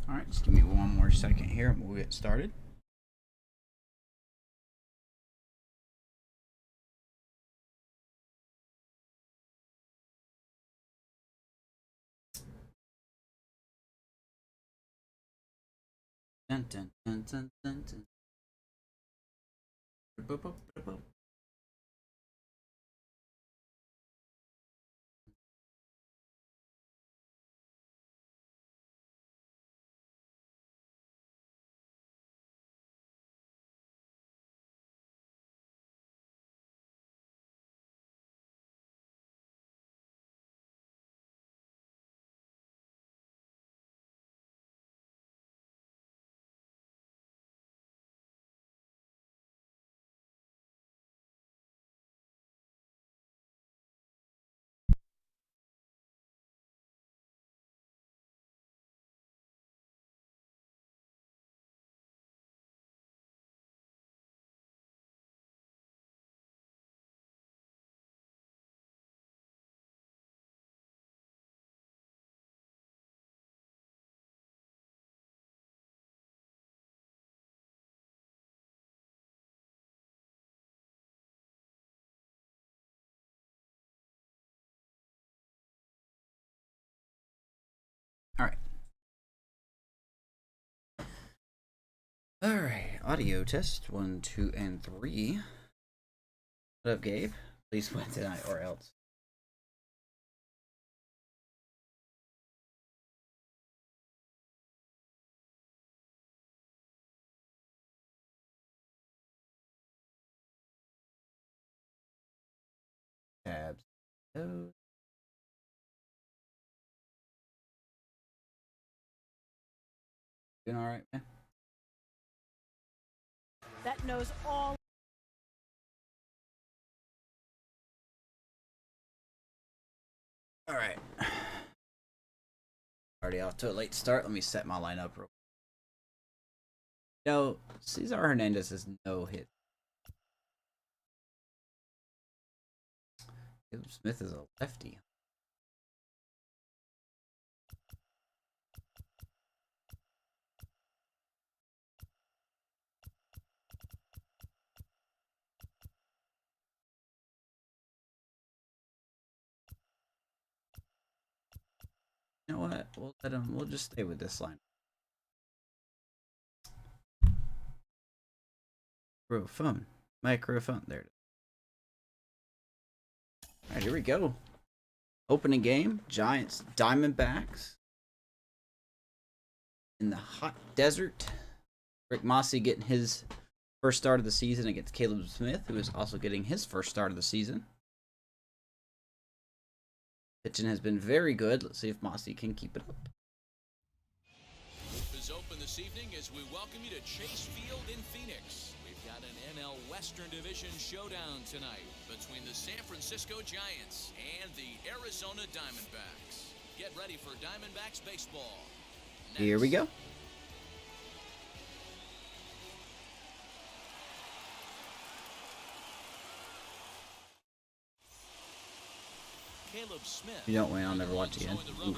Alright, just give me one more second here and we'll get started. Dun, dun, dun, dun, dun, dun. Alright. Alright, audio test 1, 2, and 3. What up, Gabe? Please win tonight or else. Tabs. Oh. Doing alright, man? That knows all. Alright. Already off to a late start. Let me set my lineup real quick. No, Cesar Hernandez has no hit. Caleb Smith is a lefty. You know what? We'll just stay with this line. Microphone. There it is. Alright, here we go. Opening game. Giants, Diamondbacks. In the hot desert. Rick Mossi getting his first start of the season against Caleb Smith, who is also getting his first start of the season. Pitching has been very good. Let's see if Mossi can keep it up. Is open this evening as we welcome you to Chase Field in Phoenix. We've got an NL Western Division showdown tonight between the San Francisco Giants and the Arizona Diamondbacks. Get ready for Diamondbacks baseball. Next. Here we go. Caleb Smith. If you don't win, I'll never watch again. Dan,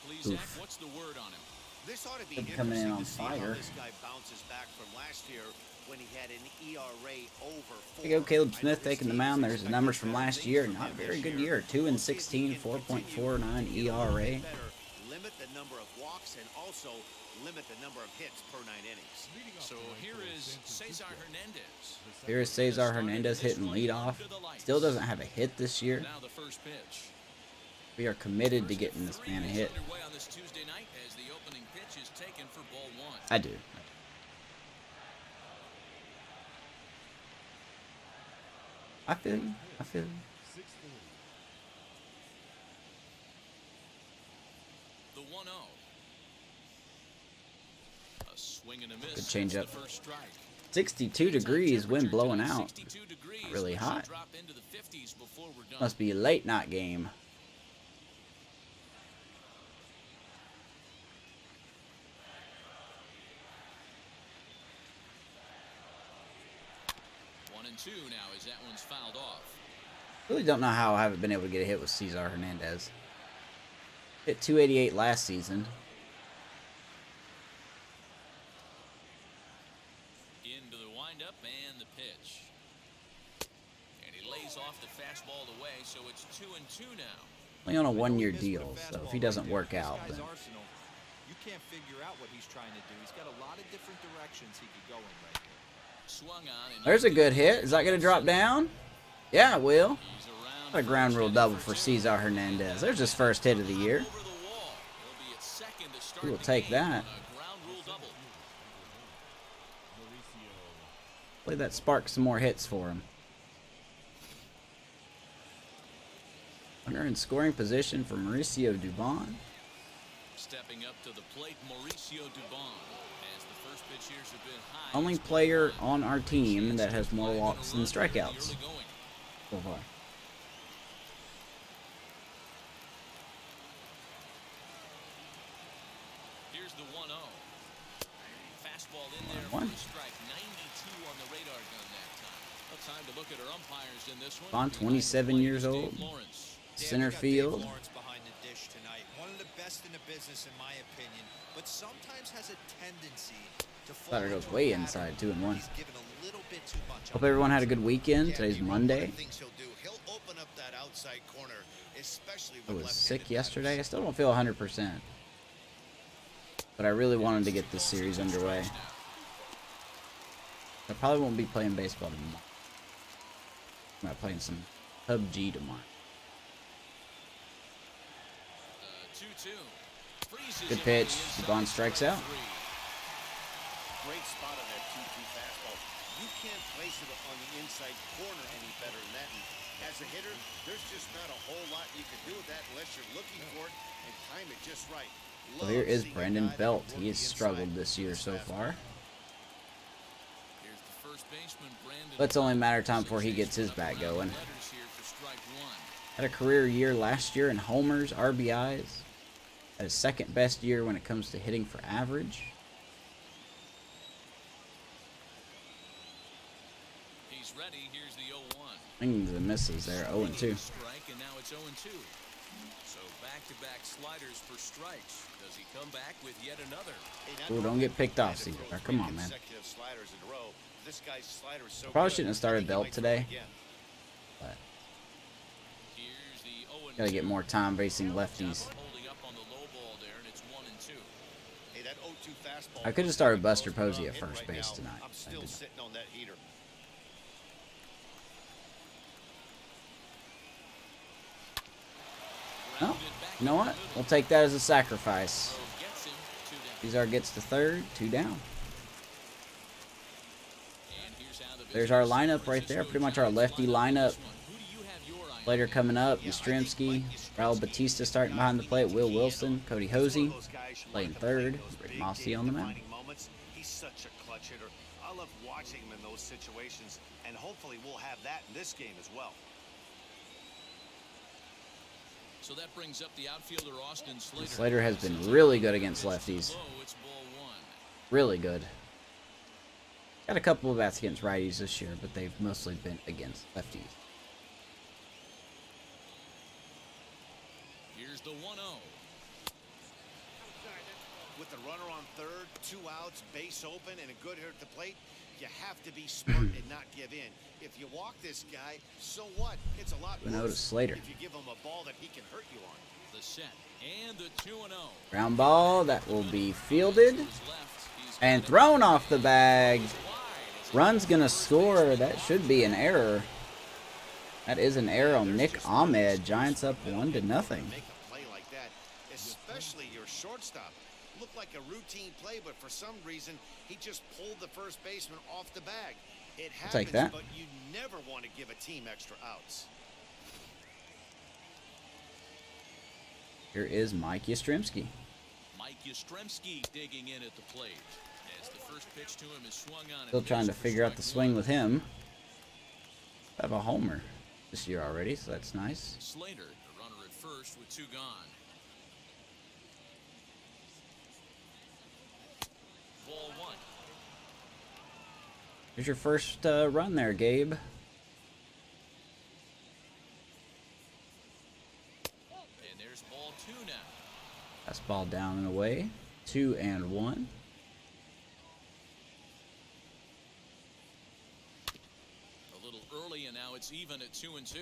please, Zach, what's the word on him? This ought to be Coming in interesting on to see fire. how this guy bounces back from last year when he had an ERA over 4. There you go, Caleb Smith taking the mound. There's the numbers from last year. Not a very good year. 2-16, 4.49 ERA. Limit the number of walks and also limit the number of hits per 9 innings. So here is Cesar Hernandez. Here is Cesar Hernandez hitting leadoff. Still doesn't have a hit this year. Now the first pitch. We are committed to getting this man a hit. Underway on this Tuesday night as the opening pitch is taken for ball 1. I do. I feel you. I feel you. The 1-0. A swing and a miss. Good change up. The first strike. 62 degrees, wind blowing out. 62 degrees. Really hot. Drop into the 50s before we're done. Must be a late night game. One and two now as that one's fouled off. Really don't know how I haven't been able to get a hit with Cesar Hernandez. Hit 288 last season. off the fastball away, so it's 2-2 now. Only on a one-year deal, so if he doesn't work out, then You can't figure out what he's trying to do. He's got a lot of different directions he could go in right here. Swung on and there's a good hit. Is that going to drop down? Yeah, it will. he's around What a ground rule double for Cesar Hernandez. There's his first hit of the year. over the wall. He'll be at second to start He will the take game that. on a ground rule double. Hopefully that sparks some more hits for him. Runner in scoring position for Mauricio Dubon. Stepping up to the plate, Mauricio Dubon. As the first pitch years have been high. Only player on our team that has more walks than strikeouts Early going. so far. Here's the 1-0. Fastball in there 1-1. for a strike. 92 on the radar gun that time. Well, time to look at our umpires in this one. Vaughn, 27 years old. Dave Lawrence. Center we got Dave field. Lawrence behind the dish tonight. One of the best in the business, in my opinion, but sometimes has a tendency to fall Thought it goes into a way pattern inside, where 2-1. he's given a little bit too much Hope up. everyone had a good weekend. Today's One of Monday. the things he'll do, he'll open up that outside corner, especially I with was left-handed sick yesterday. I batters. still don't feel 100%. But I really wanted to get this series underway. I probably won't be playing baseball tomorrow. I'm not playing some PUBG tomorrow. 2-2. Freezes Good him pitch. on the Dubon inside, strikes strike out. three. Great spot on that 2-2 fastball. You can't place it on the inside corner any better than that. And as a hitter, there's just not a whole lot you can do with that unless you're looking for it and time it just right. So here is Love seeing a Brandon guy that Belt. can He work has the struggled inside this year with so his far. Here's the first baseman, Brandon But it's only a matter of time Belt. before he gets his Up bat around going. letters here for strike one. Had a career year last year in homers, RBIs. Had his second best year when it comes to hitting for average. He's ready. Here's the 0-1. Swings and misses there, 0-2. Strike, and now it's 0-2. So back-to-back sliders for strikes. Does he come back with yet another? Ooh, don't get picked off, Cesar. Come on, man. Consecutive sliders in a row. This guy's slider is so Probably good. shouldn't have started I think he Belt might throw today. again. But Here's the 0-2. gotta get more time facing lefties. Holding up on the low ball there, and it's 1-2. Hey, that 0-2 fastball. I could have started Buster Posey at first base Right now, tonight. I'm I still didn't. sitting on that heater. Well, you know what? We'll take that as a sacrifice. Gets him 2 down. Cesar gets to third, 2 down. And here's how the There's our visitors, lineup San right there. Francisco Pretty much our Giants lefty line lineup. up this one. Who do you have your eye on? Later coming up, Yastrzemski, Raul Batista starting behind the plate, Will Wilson, Cody Hosey playing third, Rick Mossi on the mound. He's such a clutch hitter. I love watching him in those situations, and hopefully we'll have that in this game as well. So that brings up the outfielder Austin Slater. Slater has been really good against lefties. Low, it's ball one. Really good. Got a couple of bats against righties this year, but they've mostly been against lefties. Here's the 1-0. With the runner on third, 2 outs, base open, and a good hitter at the plate, you have to be smart and not give in. If you walk this guy, so what? It's a lot We know to worse Slater. if you give him a ball that he can hurt you on. The set and the 2-0. Ground ball that will be fielded His left, he's and got it thrown off the bag. wide. Run's gonna score. That should be an error. That is an error on Nick Ahmed. Giants up 1-0. Make a play like that, especially your shortstop. Looked like a routine play, but for some reason, he just pulled the first baseman off the bag. It happens, take that. but you never want to give a team extra outs. Here is Mike Yastrzemski. Mike Yastrzemski digging in at the plate. As the first pitch to him is swung on. Still and trying to missed for figure out the strike swing one. with him. I have a homer this year already, so that's nice. Slater, the runner at first with 2 gone. Ball 1. Here's your first run there, Gabe. And there's ball 2 now. Fastball down and away. 2-1. A little early, and now it's even at 2-2.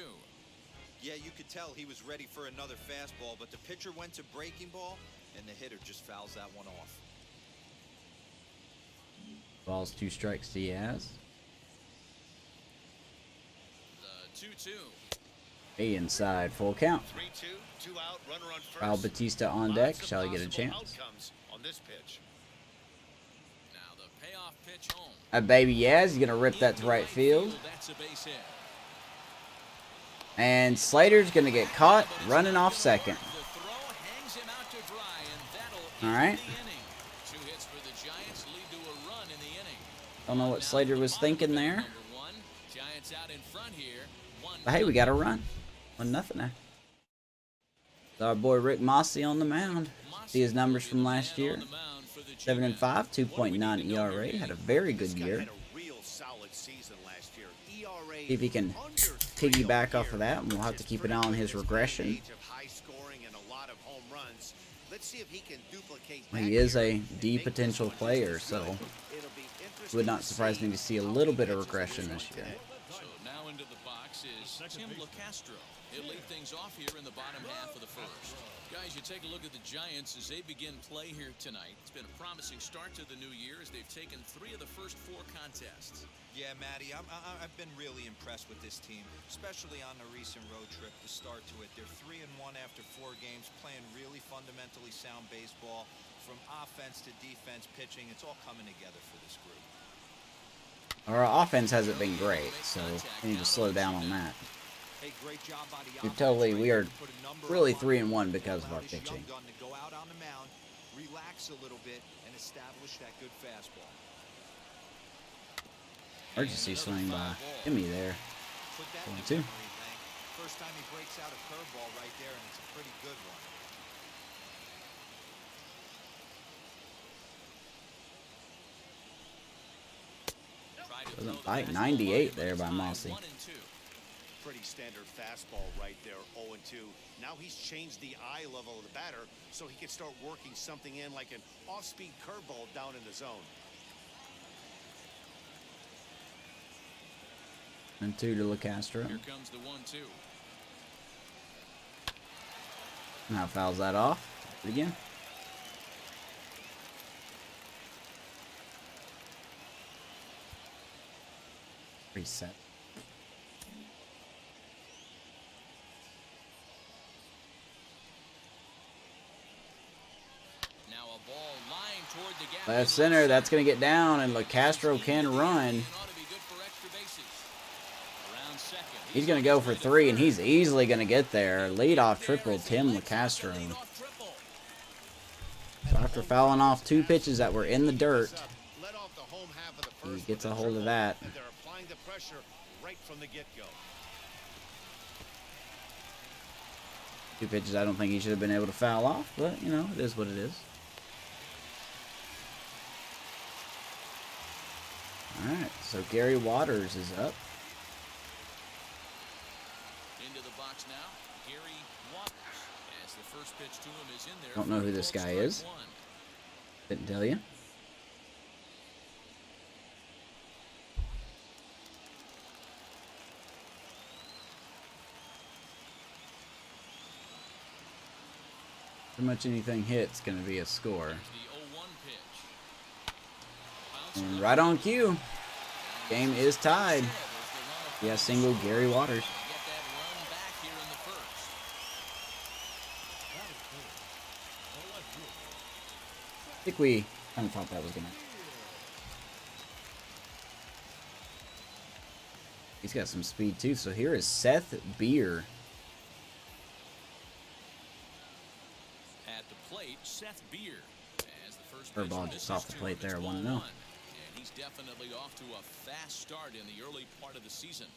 Yeah, you could tell he was ready for another fastball, but the pitcher went to breaking ball, and the hitter just fouls that one off. Balls 2 strikes Diaz. The 2-2. A inside, full count. 3-2, 2 out, runner on first. Raul Batista on deck. Shall he get a chance? Outcomes on this pitch. Now the payoff pitch home. A baby Yaz. He's gonna rip that to right field. That's a base hit. And Slater's gonna get caught running off second. The throw hangs him out to dry, and that'll All right. end the inning. 2 hits for the Giants lead to a run in the inning. Don't know what Slater was thinking there. Number 1, Giants out in front here. But hey, we got a run. 1-0 now. Our boy Rick Mossi on the mound. See his numbers from last year. 7-5, 2.9 ERA. Had a very good year. Had a real solid season last year. ERA See if he can piggyback off of that, and we'll have to keep an eye on his regression. high scoring and a lot of home runs. Let's see if he can duplicate He is a D potential player, so it would not surprise me to see a little bit of regression this year. So now into the box is Tim LaCastro. He'll lead things off here in the bottom half of the first. Guys, you take a look at the Giants as they begin play here tonight. It's been a promising start to the new year as they've taken 3 of the first 4 contests. Yeah, Matty, I've been really impressed with this team, especially on the recent road trip to start to it. They're 3-1 after 4 games, playing really fundamentally sound baseball. From offense to defense, pitching, it's all coming together for this group. Our offense hasn't been great, so we need to slow down on that. Hey, great job by the We are Put a number really on 3-1 because of our Young pitching. gun to go out on the mound, relax a little bit, and establish that good fastball. Emergency swing by Jimmy there. Put that 1-2. in your memory bank. First time he breaks out a curveball right there, and it's a pretty good one. Doesn't bite. 98 there by Mossi. Pretty standard fastball right there, 0-2. Now he's changed the eye level of the batter so he can start working something in like an off-speed curveball down in the zone. And 2 to LaCastro. Here comes the 1-2. Now fouls that off. Do it again. Reset. Now a ball lined toward the gap. Left center. That's going to get down, and LaCastro can run. He's going to go for 3, and he's easily going to get there. Leadoff triple, Tim LaCastro. So after fouling off 2 pitches that were in the dirt, he gets a hold of that. And they're applying the pressure right from the get-go. 2 pitches I don't think he should have been able to foul off, but, you know, it is what it is. Alright, so Gary Waters is up. Into the box now, Gary Waters. As the first pitch to him is in there. Don't know who this guy is. Didn't tell you. Pretty much anything hits going to be a score. And right on cue. Game is tied. Yeah, single Gary Waters. I think we kind of thought that was going to. He's got some speed too. So here is Seth Beer. At the plate, Seth Beer. As the first Ball just off the plate there, 1-0. And he's definitely off to a fast start in the early part of the season.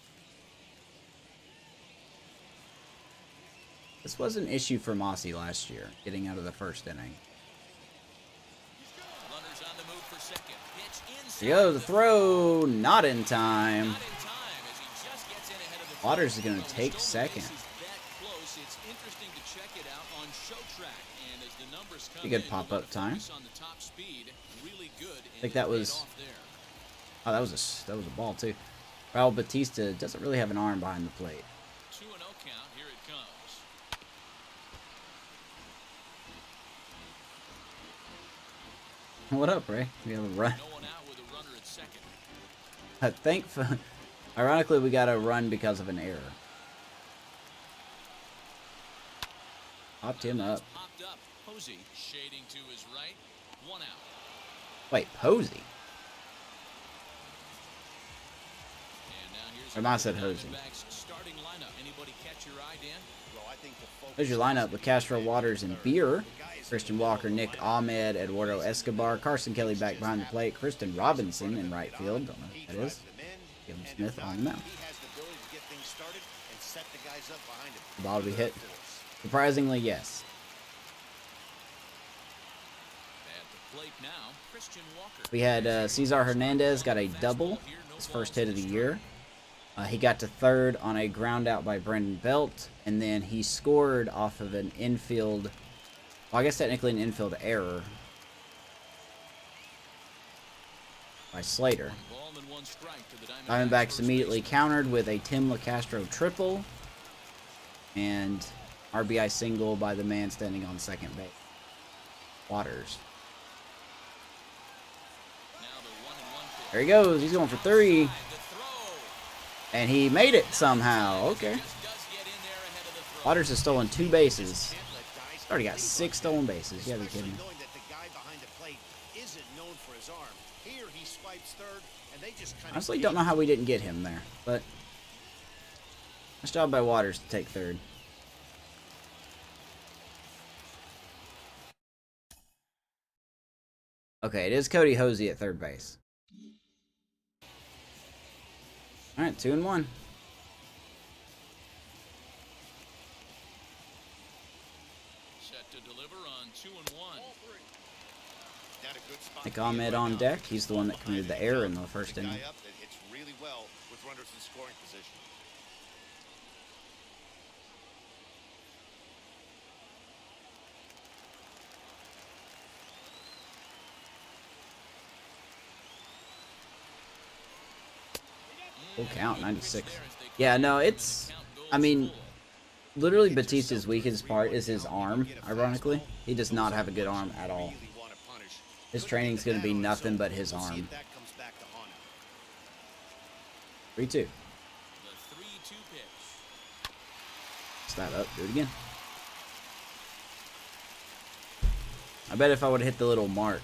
This was an issue for Mossi last year, getting out of the first inning. Runners on the move for second. Pitch inside. Here goes the throw, not in time. Not in time as he just gets in ahead of the Waters is going to take second. that close. It's interesting to check it out on show track, and as the numbers come A good in, pop-up time. on the top speed, really good. I think that was. Oh, that was a ball too. Raul Batista doesn't really have an arm behind the plate. 2-0 count. Here it comes. What up, Ray? We have a run. No one out with a runner at second. Ironically, we got a run because of an error. Popped him up. Popped up. Mossi shading to his right. 1 out. Wait, Posey? And now here's Or I said Hosey. Dbacks starting lineup. Anybody catch your eye, Dan? Well, I think the focus There's your lineup with Castro, Waters, and Beer. Christian Walker, Nick Ahmed, Eduardo Escobar, Carson Kelly back behind the plate, Kristen Robinson in right field. Don't know who that is. Caleb Smith on the mound. he has the ability to get things started and set the guys up behind him. The ball to be hit. Surprisingly, yes. At the plate now, Christian Walker. We had Cesar Hernandez got a double, his first hit of the year. He got to third on a ground out by Brendan Belt, and then he scored off of an infield, well, I guess technically an infield error by Slater. Ball and 1 strike to the Diamondbacks immediately countered with a Tim LaCastro triple and RBI single by the man standing on second base, Waters. Now the 1-1 pitch. There he goes. He's going for 3. The throw. And he made it somehow. Okay. Just does get in there ahead of the throw. Waters has stolen 2 bases. He's already got 6 stolen bases. You gotta be kidding me. Knowing that the guy behind the plate isn't known for his arm. Here he swipes third, and they just kind Honestly, don't know how we didn't get him there, but nice job by Waters to take third. Okay, it is Cody Hosey at third base. All right, 2-1. Set to deliver on 2-1. Not a good spot Nick to be in Ahmed right on now. deck. He's the one that committed the error in the first The inning. guy up that hits really well with runners in scoring position. Full count, 96. Yeah, no, it's, I mean, literally Batista's weakest part is his arm, ironically. He does not have a good arm at all. Really want to punish. His training's going to be nothing but his We'll see arm. if that comes back to haunt him. 3-2. The 3-2 pitch. That up, do it again. I bet if I would have hit the little mark,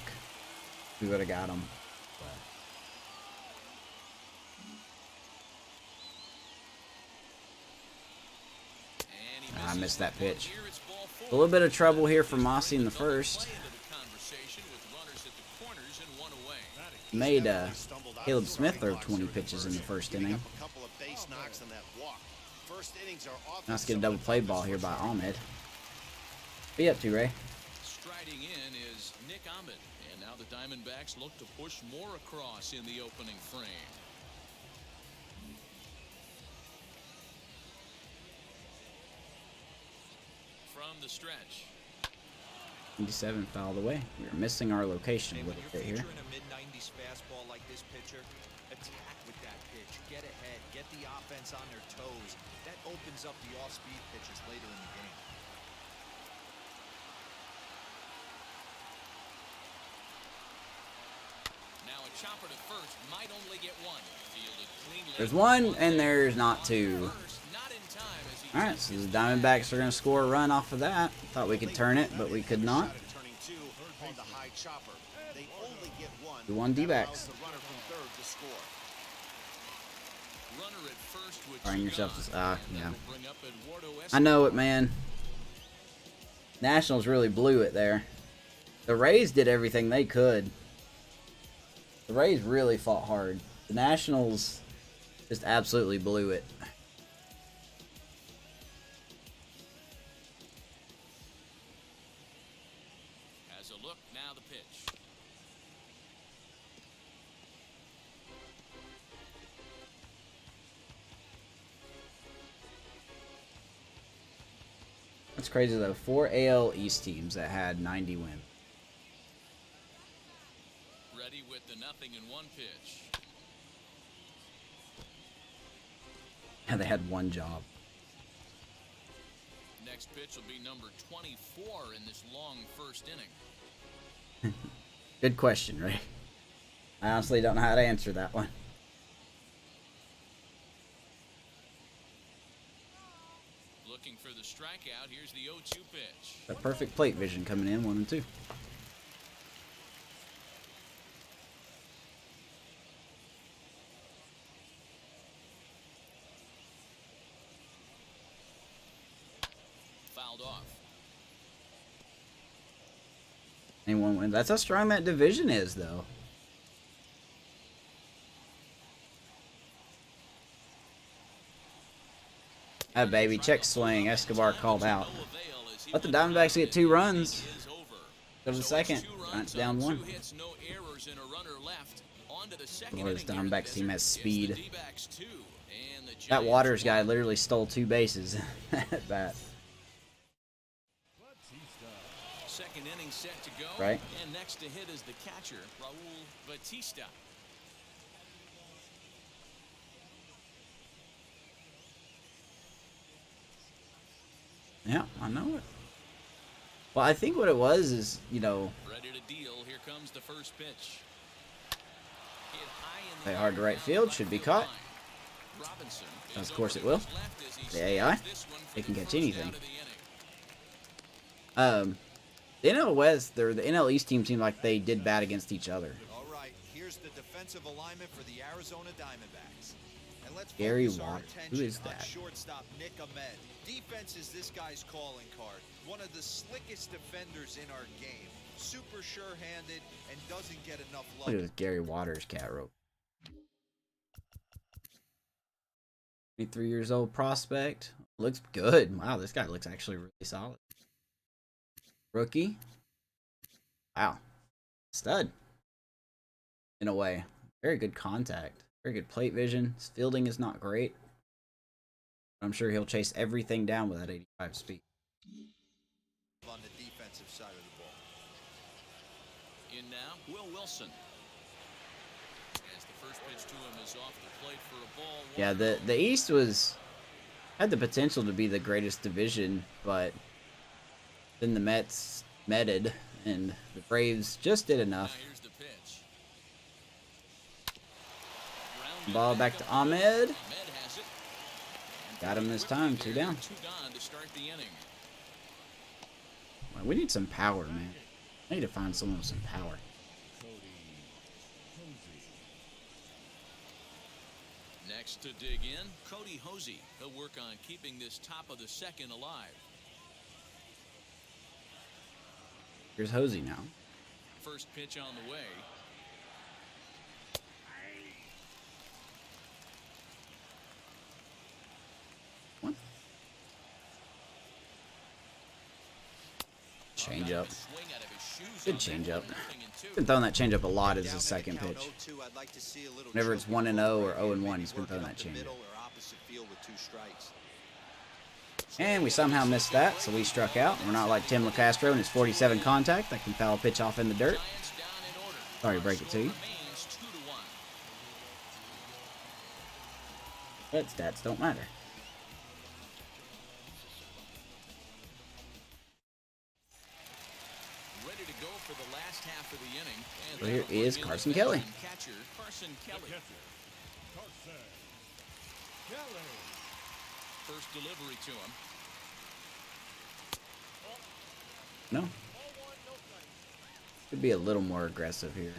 we would have got him. And he I missed that pitch. Here it's ball 4. A little bit of trouble here for Mossi in the first. Play into the conversation with runners at the corners and 1 away. Made Caleb Smith throw 20 pitches in the first inning. A couple of base knocks on that walk. First innings are off. Now let's get a double play ball here by Ahmed. Be up to, Ray. Striding in is Nick Ahmed. And now the Diamondbacks look to push more across in the opening frame. From the stretch. 97 fouled away. We are missing our location a When little you're bit here. featuring a mid-90s fastball like this pitcher, attack with that pitch. Get ahead. Get the offense on their toes. That opens up the off-speed pitches later in the game. Now a chopper to first might only get 1. Fielded cleanly. There's 1 and there's not 2. First, not in time as he Alright, so the Diamondbacks are going to score a run off of that. Thought we could turn it, but we could not. Turning 2 on the high chopper. They only get 1. The 1 That D-backs. allows the runner from third to score. runner at first with Firing 2 yourself gone. to, And yeah. that'll bring up Eduardo I know it, man. Nationals really blew it there. The Rays did everything they could. The Rays really fought hard. The Nationals just absolutely blew it. Has a look, now the pitch. That's crazy though. 4 AL East teams that had 90 wins. Ready with the 0-1 pitch. Yeah, they had one job. Next pitch will be number 24 in this long first inning. Good question, Ray. I honestly don't know how to answer that one. Looking for the strikeout. Here's the 0-2 pitch. The perfect plate vision coming in, 1 and 2. Fouled off. Anyone wins. That's how strong that division is, though. Ah, baby, check swing. Escobar called out. Let the Diamondbacks get 2 runs. Go to the second. Giants down 1. Boy, this Diamondbacks team has speed. That Waters guy literally stole 2 bases at bat. Second inning set to go. Right. And next to hit is the catcher, Raul Batista. Yeah, I know it. Well, I think what it was is, you know, Ready to deal. Here comes the first pitch. Hit high in play the hard to right field, should be caught. Robinson Of course it will. The AI, they can catch anything. The NL West, or the NL East team seemed like they did bad against each other. All right, here's the defensive alignment for the Arizona Diamondbacks. And let's Gary focus our Watt. attention Who is on that? shortstop Nick Ahmed. Defense is this guy's calling card. One of the slickest defenders in our game. Super sure-handed and doesn't get enough Look at love. this Gary Waters cat rope. 23 years old prospect. Looks good. Wow, this guy looks actually really solid. Rookie. Wow. Stud. In a way. Very good contact. Very good plate vision. His fielding is not great. I'm sure he'll chase everything down with that 85 speed. On the defensive side of the ball. in now, Will Wilson. As the first pitch to him is off the plate for a ball. Yeah, the East had the potential to be the greatest division, but then the Mets meted, and the Braves just did enough. Here's the pitch. Ball back to Ahmed. Ahmed has it. Got him this time, 2 down. 2 gone to start the inning. Well, we need some power, man. I need to find someone with some power. Next to dig in, Cody Hosey. He'll work on keeping this top of the second alive. Here's Hosey now. First pitch on the way. What? Change up. Good change up. Been throwing that change up a lot as his second pitch. Whenever it's 1-0 or 0-1, he's been throwing that change up. And we somehow missed that, so we struck out. We're not like Tim LeCastro and his 47 contact that can foul a pitch off in the dirt. Sorry to break it to you. But stats don't matter. Ready to go for the last half of the inning. So here is Carson Kelly. Catcher Carson Kelly. First delivery to him. No. Could be a little more aggressive here.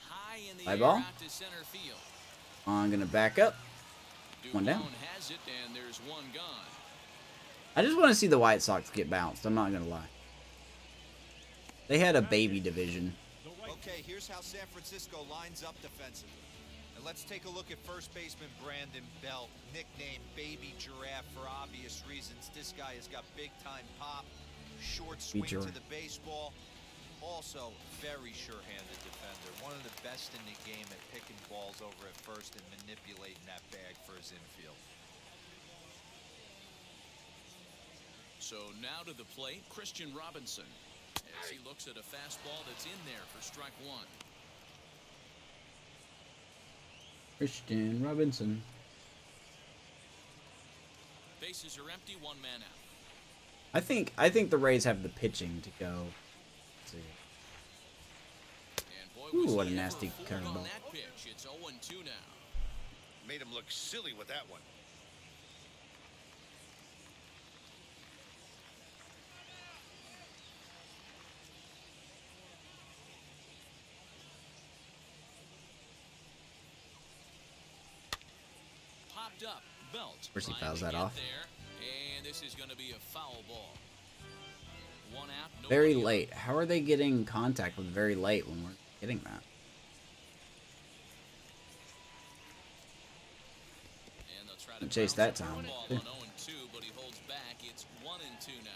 High in the High air ball. out to center field. I'm gonna back up. One down. Dubon has it, and there's one gone. I just want to see the White Sox get bounced. I'm not gonna lie. They had a baby division. Okay, here's how San Francisco lines up defensively. And let's take a look at first baseman Brandon Belt, nicknamed Baby Giraffe for obvious reasons. This guy has got big-time pop, short swing to the baseball. Also, very sure-handed defender. One of the best in the game at picking balls over at first and manipulating that bag for his infield. So now to the plate, Christian Robinson. As he looks at a fastball that's in there for strike 1. Christian Robinson. Bases are empty, one man out. I think the Rays have the pitching to go. Let's see. And boy, Ooh, was what a he ever nasty fooled curveball. on that pitch. It's 0-2 now. Made him look silly with that one. Popped up. Belt. Of course he trying fouls to that get off. there, and this is going to be a foul ball. One out. Very nobody late. How are they getting contact with very late when we're getting that? And they'll try to Chase bounce that the time. ball on 0-2, but he holds back. It's 1-2 now.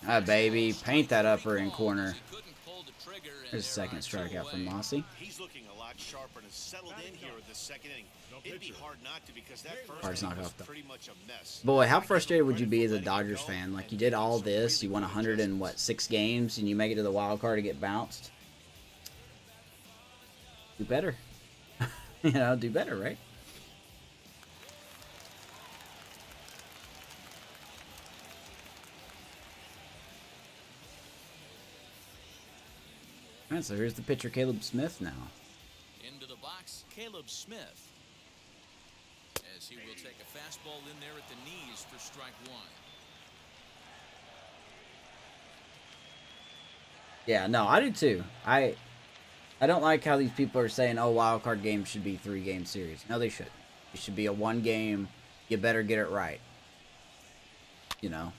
Ah, baby. Paint that upper in corner. He couldn't pull the trigger, and There's a there second are two strikeout from away. Mossi. He's looking a lot sharper and has settled in here in the second inning. It'd be hard not to because that Hard first to inning knock was off, though. pretty much a mess. Boy, how frustrated would you be as a Dodgers fan? Like, you did all this, you won 6 games, and you make it to the wild card to get bounced. Do better. You know, do better, right? Alright, so here's the pitcher, Caleb Smith, now. Into the box, Caleb Smith. As he will take a fastball in there at the knees for strike one. Yeah, no, I do too. I don't like how these people are saying, oh, wild card games should be 3-game series. No, they shouldn't. It should be a 1-game. You better get it right. You know.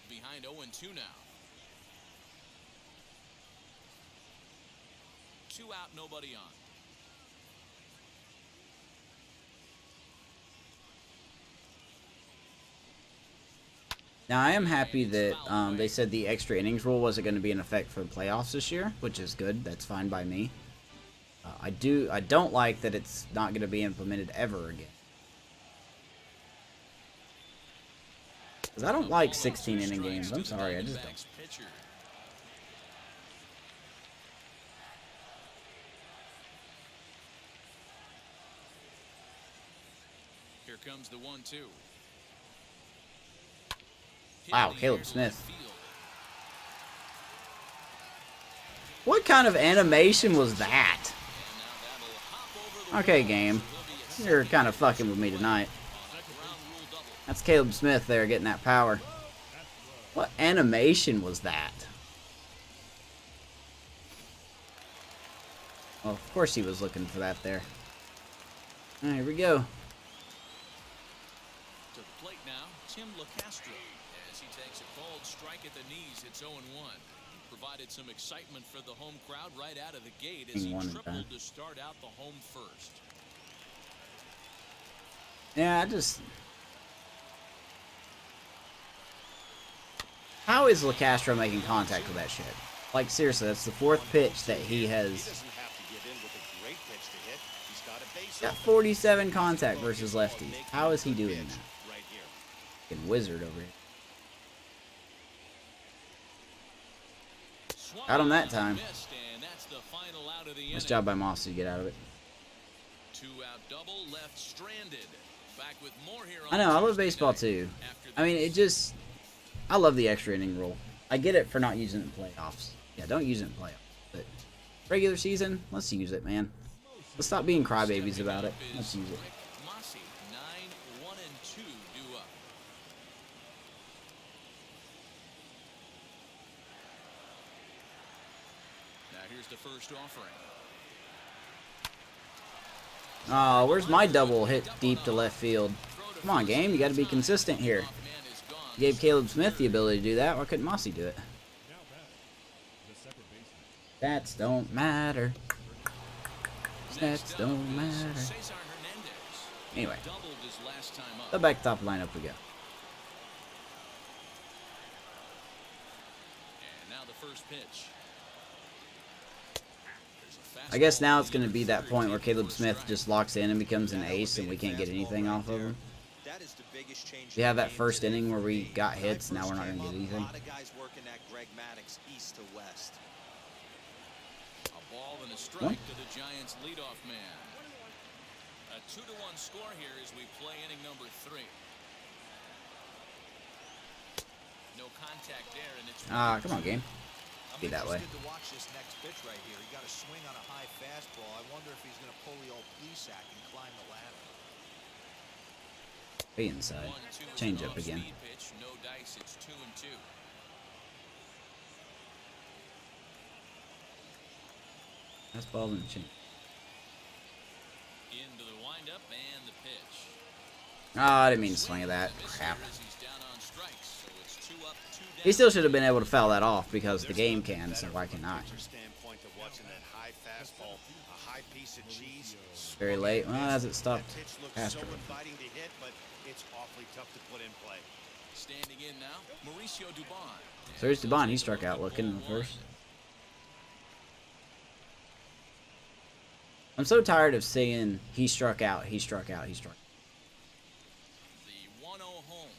Behind 0-2 now. 2 out, nobody on. Now, I am happy that they said the extra innings rule wasn't going to be in effect for the playoffs this year, which is good. That's fine by me. I don't like that it's not going to be implemented ever again. Because I don't like 16-inning games. I'm sorry, I just don't. Pitcher. Here comes the 1-2. Wow, Caleb Smith. What kind of animation was that? Okay, game. You're kind of fucking with me tonight. That's Caleb Smith there getting that power. What animation was that? Well, of course he was looking for that there. All right, here we go. To the plate now, Tim LaCastro. As he takes a called strike at the knees, it's 0-1. Provided some excitement for the home crowd right out of the gate as he tripled to start out the home first. Yeah, how is LaCastro making contact with that shit? Like, seriously, that's the 4th pitch that he has. He doesn't have to give in with a great pitch to hit. He's got a base Got hit. 47 contact versus lefties. How is he doing that? Right here. Fucking wizard over here. Got him that time. Missed, and that's the final out of the Nice inning. job by Mossi to get out of it. 2-out double, left stranded. Back with more here on I know, I love Tuesday baseball night. too. After I mean, this. I love the extra inning rule. I get it for not using it in playoffs. Yeah, don't use it in playoffs. But regular season, let's use it, man. Let's stop being crybabies about it. Let's use it. Mossi, 9-1-2 due up. Now here's the first offering. Oh, where's my double hit deep to left field? Come on, game. You got to be consistent here. Man is gone. You gave Caleb Smith the ability to do that. Why couldn't Mossi do it? Stats don't matter. Stats don't matter. Cesar Hernandez. Anyway, Doubled his last time up. the back top lineup we go. And now the first pitch. There's a I guess fastball now it's lead going to be that for point where 2 Caleb for a Smith strike. just locks in and becomes an ace and we can't get anything off of him. That is the biggest change. We have in the that game first today inning where for we me. got When I hits, now first we're not came going to get up, anything. A lot of guys working that Greg Maddux east to west. A ball and a strike One. to the Giants' leadoff man. A 2-1 score here as we play inning number 3. No contact there, and it's Come on, game. I'm Be that way. interested to watch this next pitch right here. He got a swing on a high fastball. I wonder if he's going to pull the old Plesac and climb the ladder. Be inside. 1-2 is Change an up again. off-speed pitch. No dice. It's 2-2. That's ball in the chin. Into the windup and the pitch. I didn't mean to swing at that. Crap. He's down on strikes, so it's 2 up, 2 down. He still should have been able to foul that off because the game can, so why can't I? Standpoint of watching that high fastball, a high piece of cheese. Very late. Well, as it stopped. That pitch looks Faster. so inviting to hit, but it's awfully tough to put in play. Standing in now, Mauricio Dubon. So here's Dubon. He struck out looking in the first. I'm so tired of saying he struck out, he struck out, he struck out. The 1-0 home.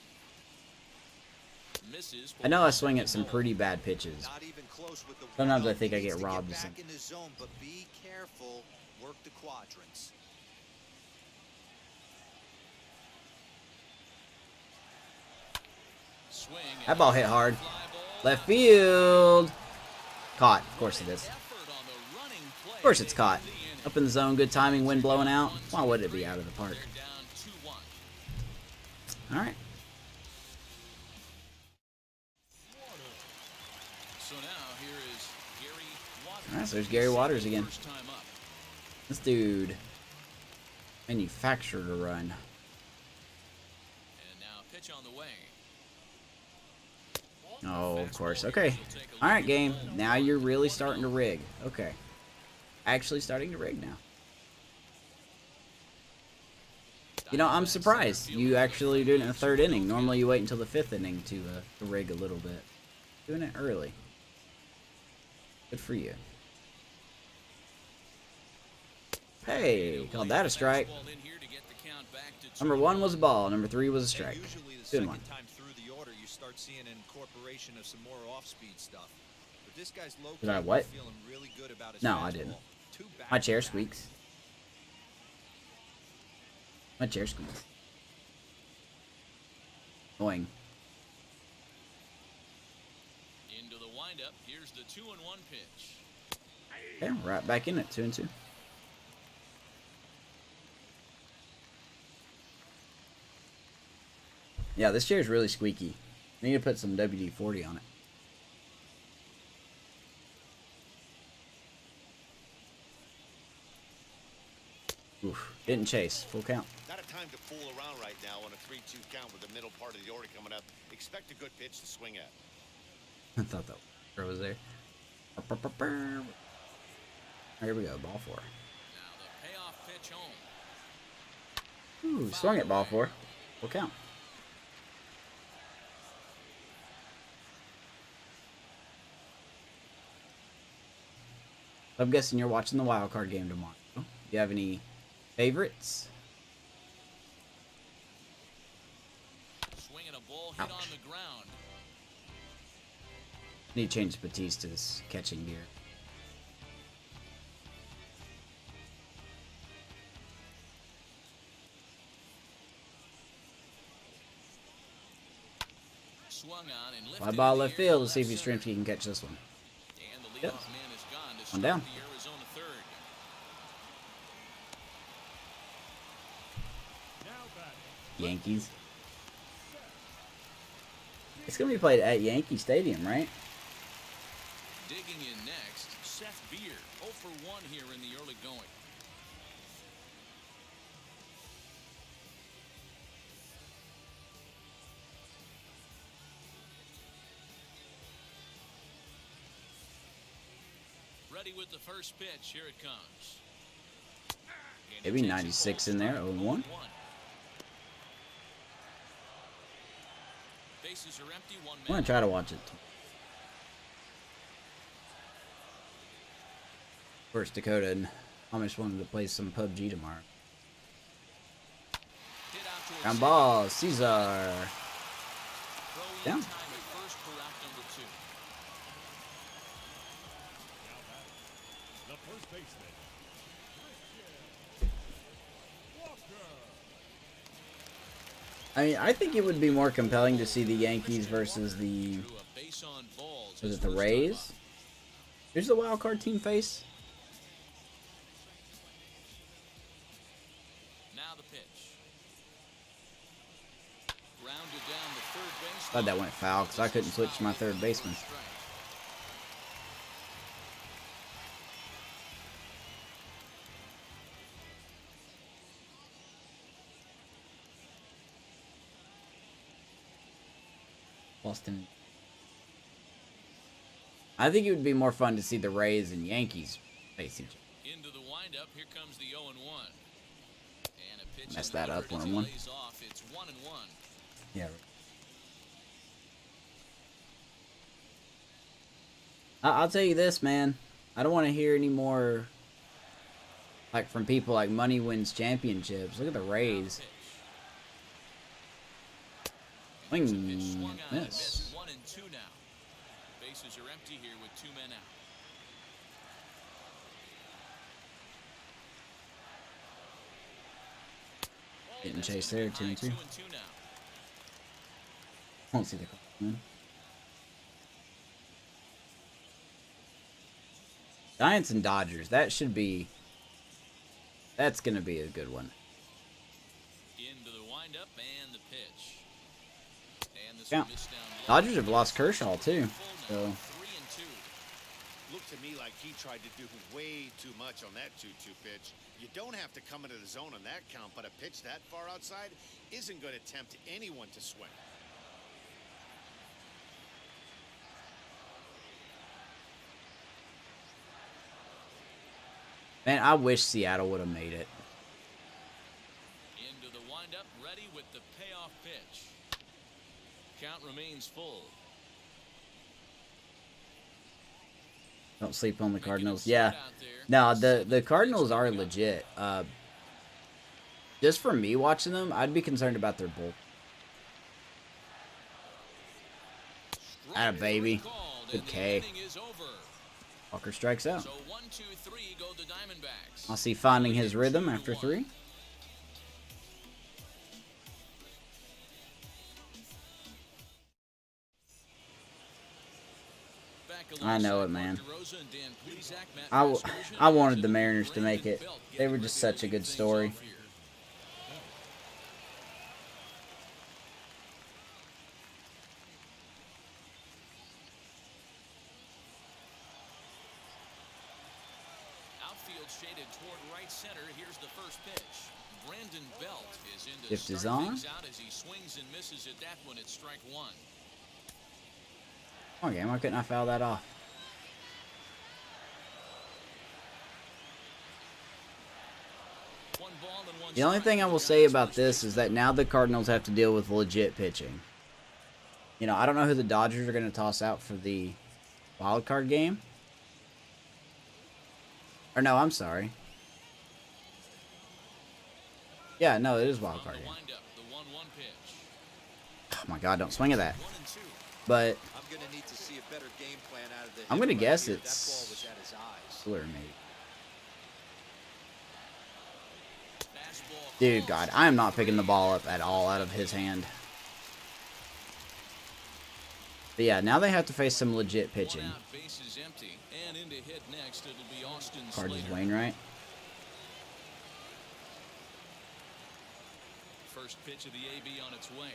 Misses. I know I swing at some pretty bad pitches. Not even close with the Sometimes I wild. think I Needs get to robbed of back something. in the zone, but be careful. Work the quadrants. Swing. That ball hit hard. Left field. Caught. Of course it is. Of course it's caught. Up in the zone. Good timing. Wind blowing out. Why would it be out of the park? Alright. So now here is Gary Waters. Alright, so there's Gary Waters again. First time up. This dude manufactured a run. And now pitch on the way. Oh, of course. Okay. Alright, game. Now you're really starting to rig. Okay. Actually starting to rig now. You know, I'm surprised. You actually did it in the 3rd inning. Normally you wait until the 5th inning to rig a little bit. Doing it early. Good for you. Hey, called that a strike. Number 1 was a ball. Number 3 was a strike. And usually the Good second one. time through the order, you start seeing an incorporation of some more off-speed stuff. But this guy's low Did I what? feeling really good about his No, I fastball. didn't. Two My chair back-to-back. squeaks. My chair squeaks. Annoying. Into the windup. Here's the 2-1 pitch. Okay, right back in it. 2-2. Yeah, this chair is really squeaky. I need to put some WD-40 on it. Oof. Didn't chase. Full count. Not a time to fool around right now on a 3-2 count with the middle part of the order coming up. Expect a good pitch to swing at. I thought that was there. Here we go. Ball 4. Now the payoff pitch home. Ooh, swung at ball 4. Full count. I'm guessing you're watching the wild card game tomorrow. Do you have any favorites? Swinging a ball hit Ouch. on the ground. Need to change Batista's catching gear. Swung on and lifted Fly ball in the left air field. to Let's see if left Yastrzemski center. can catch this one. And the leadoff Yep. man is gone to One start down. the Arizona third. Yankees. It's going to be played at Yankee Stadium, right? Digging in next, Seth Beer, 0 for 1 here in the early going. Ready with the first pitch. Here it comes. And he Maybe takes a 96 full in there, strike, 0-1. 0-1. Bases are empty, one I'm man. going to try to watch it. First Dakota and Amish wanted to play some PUBG tomorrow. Hit out towards Ground second. ball, Caesar. Throw in Down. time at first for out number 2. The I mean, I think it would be more compelling to see the Yankees versus the... Was it the Rays? Who's the wild card team face? Now the pitch. Grounded down the third base. Thought that went foul because I couldn't switch to my third baseman. Boston. I think it would be more fun to see the Rays and Yankees face each other. Into the windup, here comes the 0-1. And a pitch Messed that up, 1-1. off. It's 1-1. Yeah. I'll tell you this, man. I don't want to hear any more like from people like money wins championships. Look at the Rays. Swing, miss. 1 and 2 now. Bases are empty here with 2 men out. Getting chased there, 2 and 2. Now. Won't see the call, man. Giants and Dodgers. That should be. That's gonna be a good one. Into the windup and the pitch. And this Yeah. one missed down low. Dodgers have lost Kershaw too. So 3 and 2. Looked to me like he tried to do way too much on that 2-2 pitch. You don't have to come into the zone on that count, but a pitch that far outside isn't going to tempt anyone to swing. man, I wish Seattle would have made it. Into the windup, ready with the payoff pitch. Count remains full. Don't sleep on the Cardinals. Yeah. No, the Cardinals are legit. Just for me watching them, I'd be concerned about their bull. Atta baby. Good K. Walker strikes out. So 1, 2, 3 go the Diamondbacks. Mossi finding his rhythm after 3. I know it, man. I wanted the Mariners to make it. They were just such a good story. Outfield shaded toward right center. Here's the first pitch. Brandon Belt is into Shift is start on. things out as he swings and misses at that one. It's strike 1. Come on, game. Why couldn't I foul that off? One ball and one The only thing I will say about this is that now the Cardinals have to deal with legit pitching. You know, I don't know who the Dodgers are going to toss out for the wild card game. Or no, I'm sorry. Yeah, no, it is wild card game. The 1-1 pitch. Oh my God, don't swing at that. 1 and 2. But I'm going to need to see a better game plan out of the I'm hitter going to right guess here. it's That ball was at his eyes. Fuller, maybe. Fastball Dude, God, I am not picking the ball up at all out of his hand. But yeah, now they have to face some legit pitching. 1 out, base is empty, and into hit next it'll be Austin Cardinals Slater. Wainwright. First pitch of the AB on its way.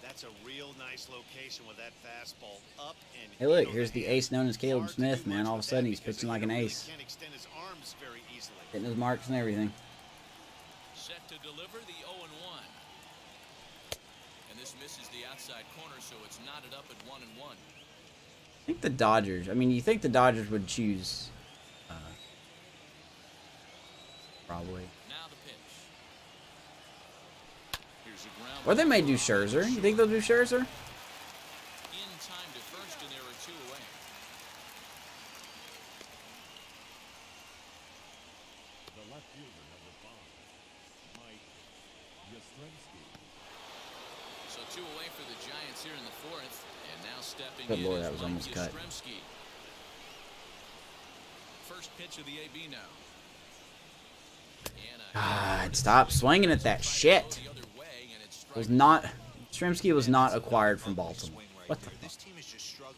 That's a real nice location with that fastball up and Hey, look, in on here's the hand. ace known as Caleb Hard to Smith, do man. much All of a with sudden, that he's because pitching the like an hitter really ace. can't extend his arms very easily. Hitting his marks and everything. Set to deliver the 0-1. And this misses the outside corner, so it's knotted up at 1-1. I think the Dodgers, I mean, you think the Dodgers would choose, probably. Now the pitch. Here's a ground Or they may do Scherzer. You think they'll do Scherzer? in time to first, and there are 2 away. The left fielder, number 5, Mike Yastrzemski. So 2 away for the Giants here in the 4th, and now stepping Good in Lord, is that was Mike almost cut. Yastrzemski. first pitch of the AB now. God, stop swinging at that shit. Was not Yastrzemski was not acquired from Baltimore. What the fuck?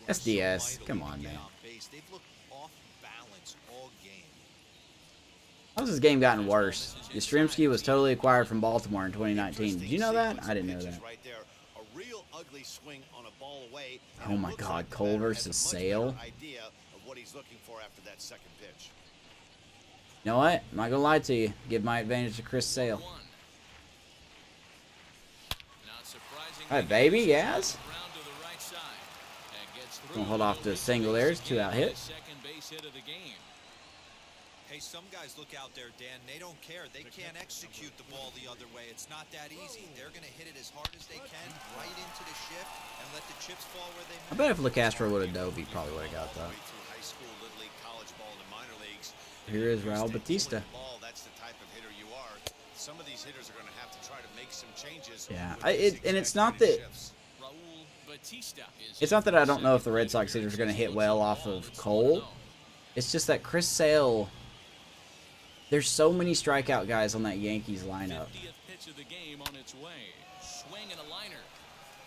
SDS, come on, man. They've looked off balance all game. How's this game gotten worse? Yastrzemski was totally acquired from Baltimore in 2019. Did you know that? I didn't know that. Oh my God, Cole versus Sale. You know what? I'm not gonna lie to you. Give my advantage to Chris Sale. Alright, baby, yes. Gonna hold off to single there. 2-out hit. Hey, some guys look out there, Dan. They don't care. They can't execute the ball the other way. It's not that easy. They're going to hit it as hard as they can, right into the shift, and let the chips fall where they I bet if LeCastro would have dove, he probably would have got that. Here is Raul Batista. That's the type of hitter you are. Some of these hitters are going to have to try to make some changes. Yeah, and it's not that. It's not that I don't know if the Red Sox hitters are going to hit well off of Cole. It's just that Chris Sale. There's so many strikeout guys on that Yankees lineup.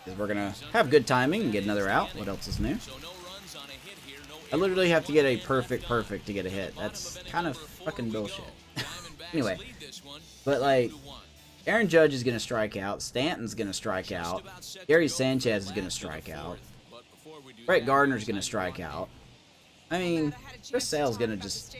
Because we're going to have good timing and get another out. What else is new? I literally have to get a perfect to get a hit. That's kind of fucking bullshit. Anyway. But, like, Aaron Judge is going to strike out. Stanton's going to strike out. Gary Sanchez is going to strike out. Brett Gardner's going to strike out. I mean, Chris Sale's going to just...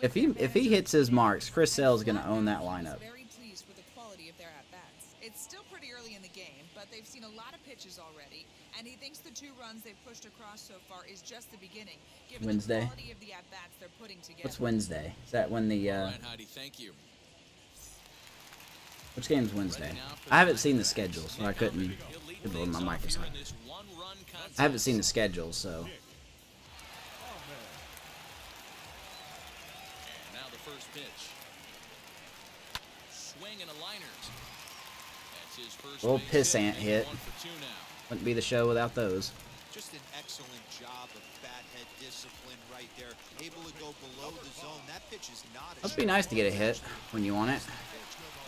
If he hits his marks, Chris Sale's going to own that lineup. Very pleased with the quality of their at-bats. It's still pretty early in the game, but they've seen a lot of pitches already, and he thinks the 2 runs they've pushed across so far is just the beginning, given Wednesday. the quality of the at-bats they're putting together. What's Wednesday? Is that when the... Which game's Wednesday? I haven't seen the schedule, so I couldn't... My Microsoft. I haven't seen the schedule, so... Little pissant hit. Wouldn't be the show without those. Just an excellent job of bat head discipline right there. Able to go below the zone. That pitch is not a... Must be nice to get a hit when you want it.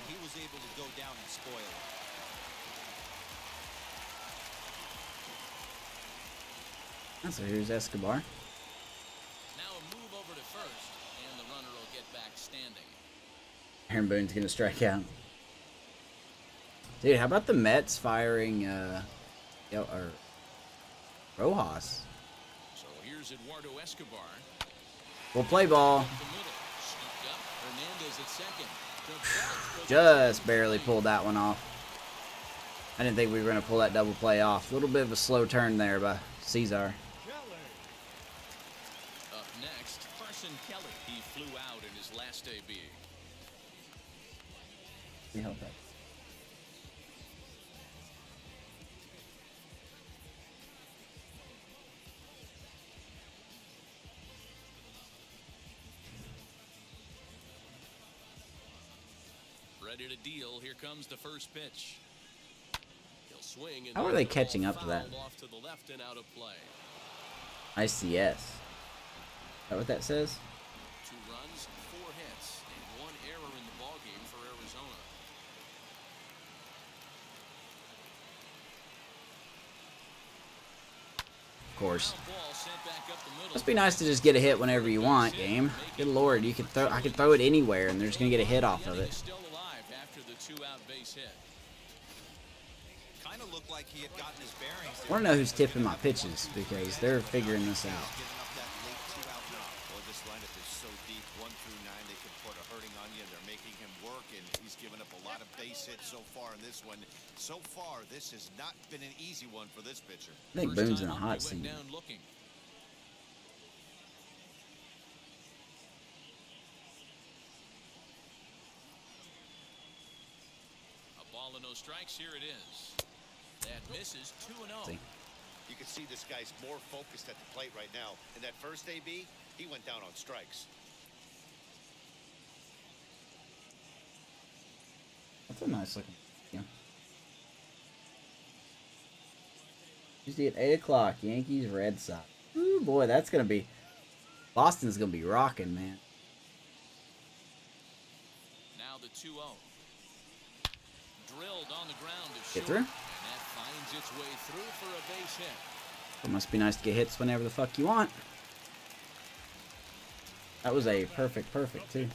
He was able to go down and spoil it. So here's Escobar. Now a move over to first, and the runner will get back standing. Aaron Boone's gonna strike out. Dude, how about the Mets firing or Rojas? So here's Eduardo Escobar. We'll play ball. Just barely pulled that one off. I didn't think we were going to pull that double play off. A little bit of a slow turn there by Cesar. Up next, Carson Kelly. He flew out in his last AB. See how that. Ready to deal. Here comes the first pitch. He'll swing. How are they catching up to that? Off to the left and out of play. ICS. Is that what that says? 2 runs, 4 hits, and 1 error in the ballgame for Arizona. Of course. Ball sent back up the middle. Must be nice to just get a hit whenever you want, game. Good lord, you can throw. I can throw it anywhere, and they're just gonna get a hit off of it. Still alive after the 2-out base hit. Kind of looked like he had gotten his bearings. I want to know who's tipping my pitches because they're figuring this out. Giving up that late 2-out knock. Boy, this lineup is so deep. 1 through 9, they could put a hurting on you. They're making him work, and he's given up a lot of base hits so far in this one. So far, this has not been an easy one for this pitcher. I think Boone's in a hot seat. Down looking. A ball and no strikes. Here it is. That misses 2-0. You can see this guy's more focused at the plate right now. In that first AB, he went down on strikes. That's a nice looking. Yeah. Tuesday at 8 o'clock. Yankees, Red Sox. Ooh boy, that's gonna be. Boston's gonna be rocking, man. Now the 2-0. Drilled on the ground to Get short, through. and that finds its way through for a base hit. It must be nice to get hits whenever the fuck you want. That was a perfect too.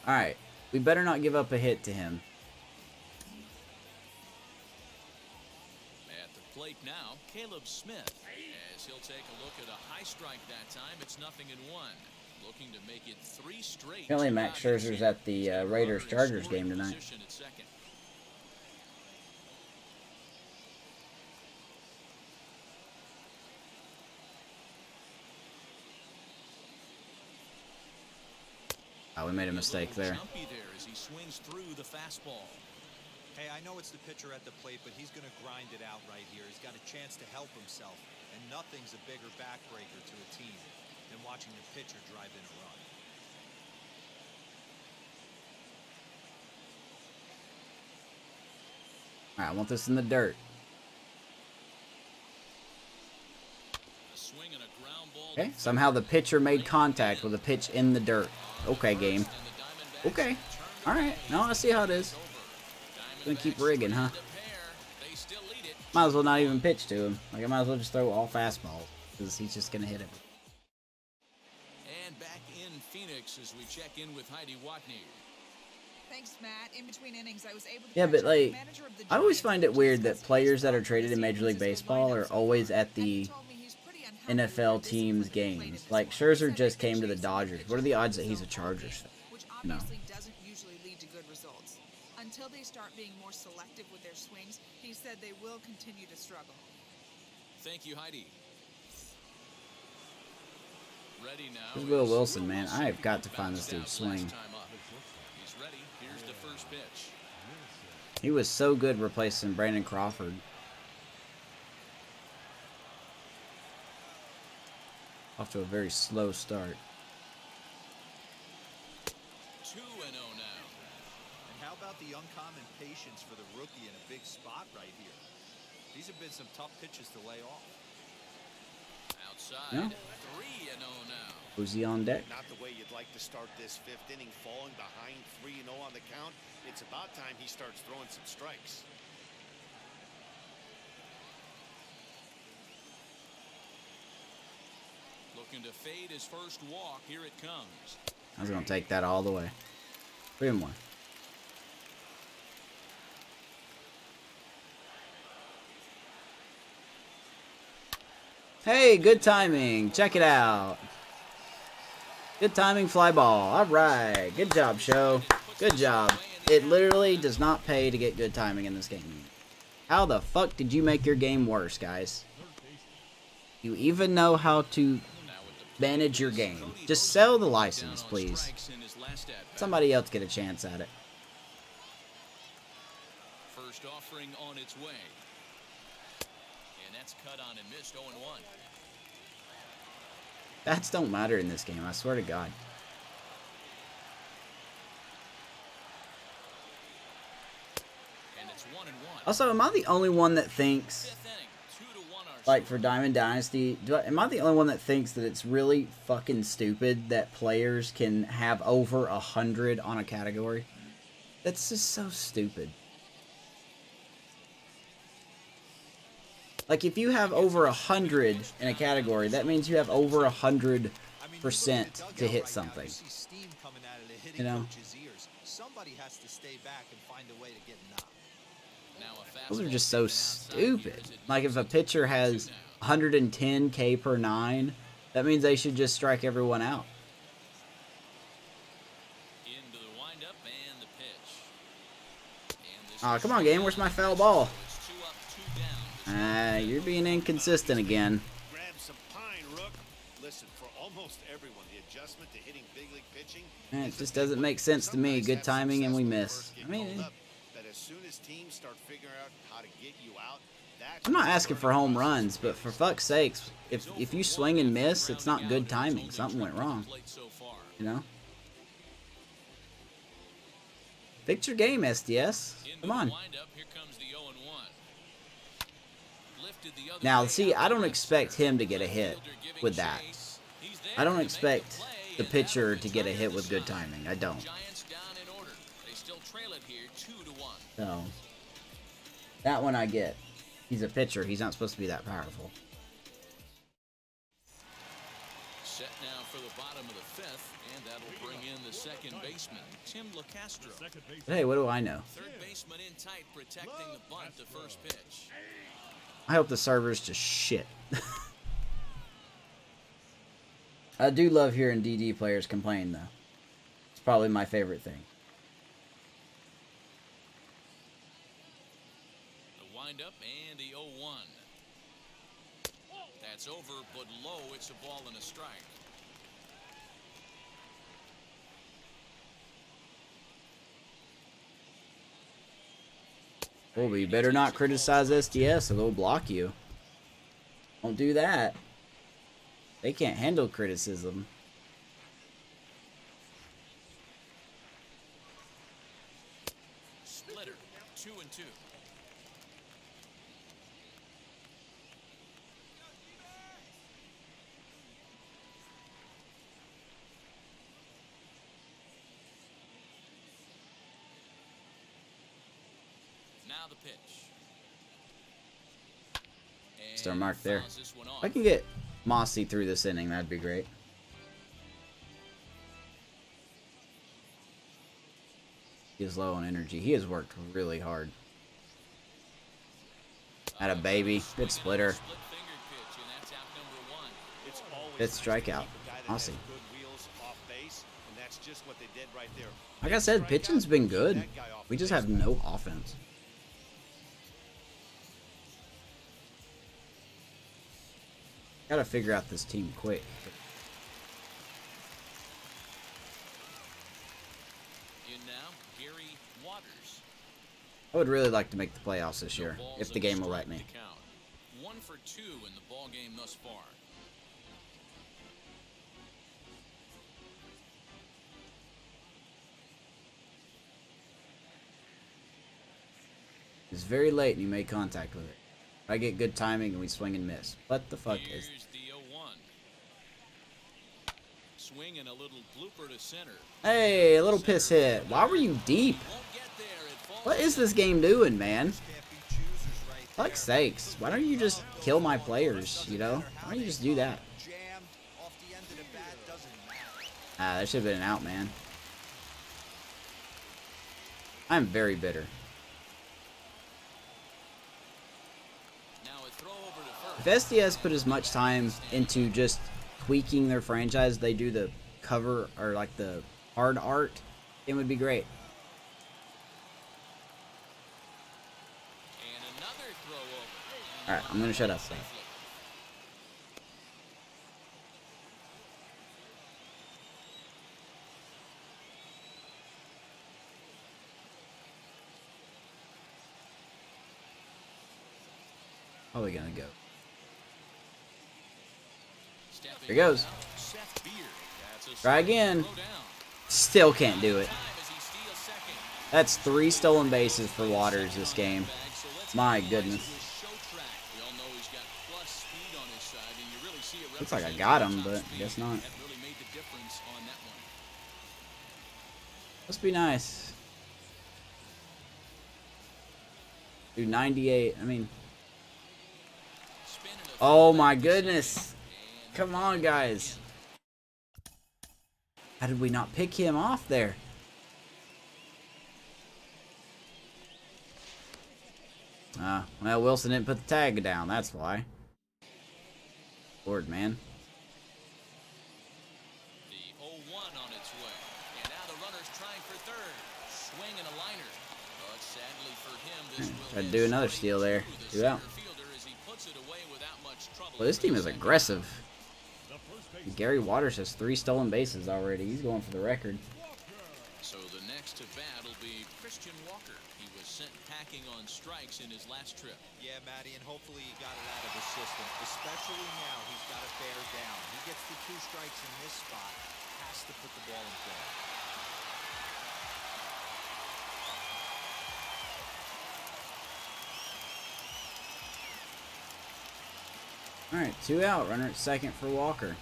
Alright, we better not give up a hit to him. At the plate now, Caleb Smith. As he'll take a look at a high strike that time, it's 0-1. Looking to make it 3 straight. Apparently Max Scherzer's at the Raiders-Chargers game tonight. Oh, we made a mistake there. As he swings through the fastball. Hey, I know it's the pitcher at the plate, but he's going to grind it out right here. He's got a chance to help himself, and nothing's a bigger backbreaker to a team than watching the pitcher drive in a run. All right, I want this in the dirt. Okay, somehow the pitcher made contact with a pitch in the dirt. Okay, game. Okay. Alright, now I see how it is. Gonna keep rigging, huh? Might as well not even pitch to him. Like, I might as well just throw all fastballs, because he's just gonna hit it. And back in Phoenix as we check in with Heidi Watney. Thanks, Matt. In between innings, I was able to Yeah, but like, I always find it weird that players that are traded in Major League Baseball are always at the NFL teams games. Like, Scherzer just came to the Dodgers. What are the odds that he's a Chargers fan? Which No. obviously doesn't usually lead to good results. Until they start being more selective with their swings, he said they will continue to struggle. Thank you, Heidi. Ready now. This is Will Wilson, man. I have got to find this dude's swing. He's ready. Here's the first pitch. He was so good replacing Brandon Crawford. Off to a very slow start. 2-0 now. And how about the uncommon patience for the rookie in a big spot right here? These have been some tough pitches to lay off. Outside. Yeah. 3-0 now. Who's he on deck? Not the way you'd like to start this 5th inning, falling behind 3-0 on the count. It's about time he starts throwing some strikes. Looking to fade his first walk. Here it comes. I was going to take that all the way. 3-1. Hey, good timing. Check it out. Good timing fly ball. All right. Good job, show. Good job. It literally does not pay to get good timing in this game. How the fuck did you make your game worse, guys? You even know how to manage your game. Just sell the license, please. Somebody else get a chance at it. First offering on its way. And that's cut on and missed. 0-1. Bats don't matter in this game, I swear to God. And it's 1-1. Also, am I the only one that thinks, Fifth inning, 2-1 our like for Diamond Dynasty, am I the only one that thinks that it's really fucking stupid that players can have over 100 on a category? That's just so stupid. Like, if you have over 100 in a category, that means you have over 100% to hit something. You know? Somebody has to stay back and find a way to get knocked. Those are just so stupid. Like, if a pitcher has 110K per 9, that means they should just strike everyone out. Into the windup and the pitch. And this Aw, come on, game. Where's my foul ball? it's 2 up, 2 down. You're being inconsistent again. Grab some pine, Rook. Listen, for almost everyone, the adjustment to hitting big league pitching. It just doesn't make sense to me. Good timing and we miss. I mean, That as soon as teams start figuring out how to get you out, that's I'm not asking for home runs, but for fuck's sakes, if you swing and miss, it's not good timing. Something went wrong, Plate so far. you know? Fix your game, SDS. Into Come on. the windup, here comes the 0-1. drifted the other Now, way see, out I to don't left expect center. him to get a Left hit fielder giving with that. chase. He's there I don't to make expect play, the and pitcher that'll to get a retire hit the with good side. timing. I don't. Giants down in order. They still trail it here 2-1. So, that one I get. He's a pitcher. He's not supposed to be that powerful. Set now for the bottom of the fifth, and that'll bring in the second baseman, Tim LaCastro. Second base. But hey, what do I know? Third baseman in tight, protecting the bunt to first pitch. I hope the server's just shit. I do love hearing DD players complain, though. It's probably my favorite thing. The windup and the 0-1. That's over, but low. It's a ball and a strike. Oh, but you better not criticize SDS or they'll block you. Don't do that. They can't handle criticism. Splitter, 2-2. Now the pitch. Star And mark there. fouls this one If off. I can get Mossi through this inning, that'd be great. He is low on energy. He has worked really hard. At a baby. Good splitter. Split finger pitch, and that's out number 1. It's always Fifth nice to strikeout. keep a guy that Awesome. has good wheels off base, and that's just what they did right there. Like I said, pitching's been good. That guy off We the just base have no offense. Gotta figure out this team quick. In now, Gary Waters. I would really like to make the playoffs this No year, balls if the and a game will let strike me. to count. 1 for 2 in the ball game thus far. It's very late and you made contact with it. I get good timing and we swing and miss. What the fuck is... Here's the 0-1. Swing and a little blooper to center. Hey, a little piss hit. Why were you deep? Won't get there. It falls What is in. this game doing, man? Can't be choosers right Fuck's there. sakes. Why don't you just kill my players, you know? Why don't you just do that? Jammed off the end of the bat doesn't matter. Ah, that should have been an out, man. I'm very bitter. Now a throw over to If first. SDS put as much time into just tweaking their franchise, they do the cover or like the hard art, it would be great. And another throw over. Alright, I'm gonna shut up. Safely. Probably gonna go. Stepping Here goes. out, Seth Beard. That's a Try again. throw down. Still can't do it. Time as he steals second. That's 3 stolen bases for Waters this game. So let's My get goodness. to his show track. We all know he's got plus speed on his side, and you really see it Looks like I represented got by him, top but speed. guess not. That really made the difference on that one. Must be nice. Dude, 98. I mean, Spin and a oh my goodness. Come on, guys. How did we not pick him off there? Well, Wilson didn't put the tag down. That's why. Lord, man. The 0-1 on its way. And now the runner's trying for third. Swing and a liner. But sadly for him, this will Tried to hit do another straight steal there. through the 2 out. center fielder as he puts it away without much trouble. Well, this team is aggressive. The first base. Gary Waters has 3 stolen bases already. He's going for the record. So the next to bat will be Christian Walker. He was sent packing on strikes in his last trip. Yeah, Matty, and hopefully he got it out of his system. Especially now, he's got to bear down. He gets the 2 strikes in this spot, has to put the ball in play. Alright, 2 out. Runner at second for Walker.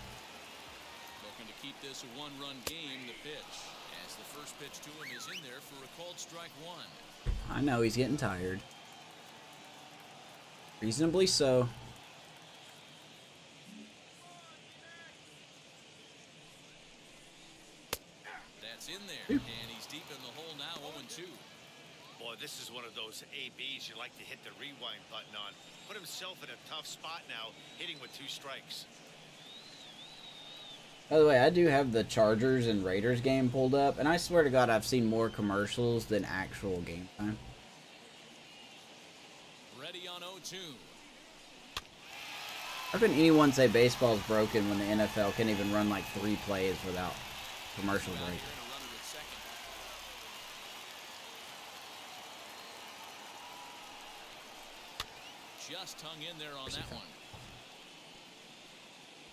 Looking to keep this a one-run game, the pitch. As the first pitch to him is in there for a called strike one. I know he's getting tired. Reasonably so. That's in there, and he's deep in the hole now, 0-2. Boy, this is one of those ABs you like to hit the rewind button on. Put himself in a tough spot now, hitting with 2 strikes. By the way, I do have the Chargers and Raiders game pulled up, and I swear to God I've seen more commercials than actual game time. Ready on 0-2. How can anyone say baseball's broken when the NFL can't even run like 3 plays without commercial break? Here and a runner at second. Just hung in there on that one.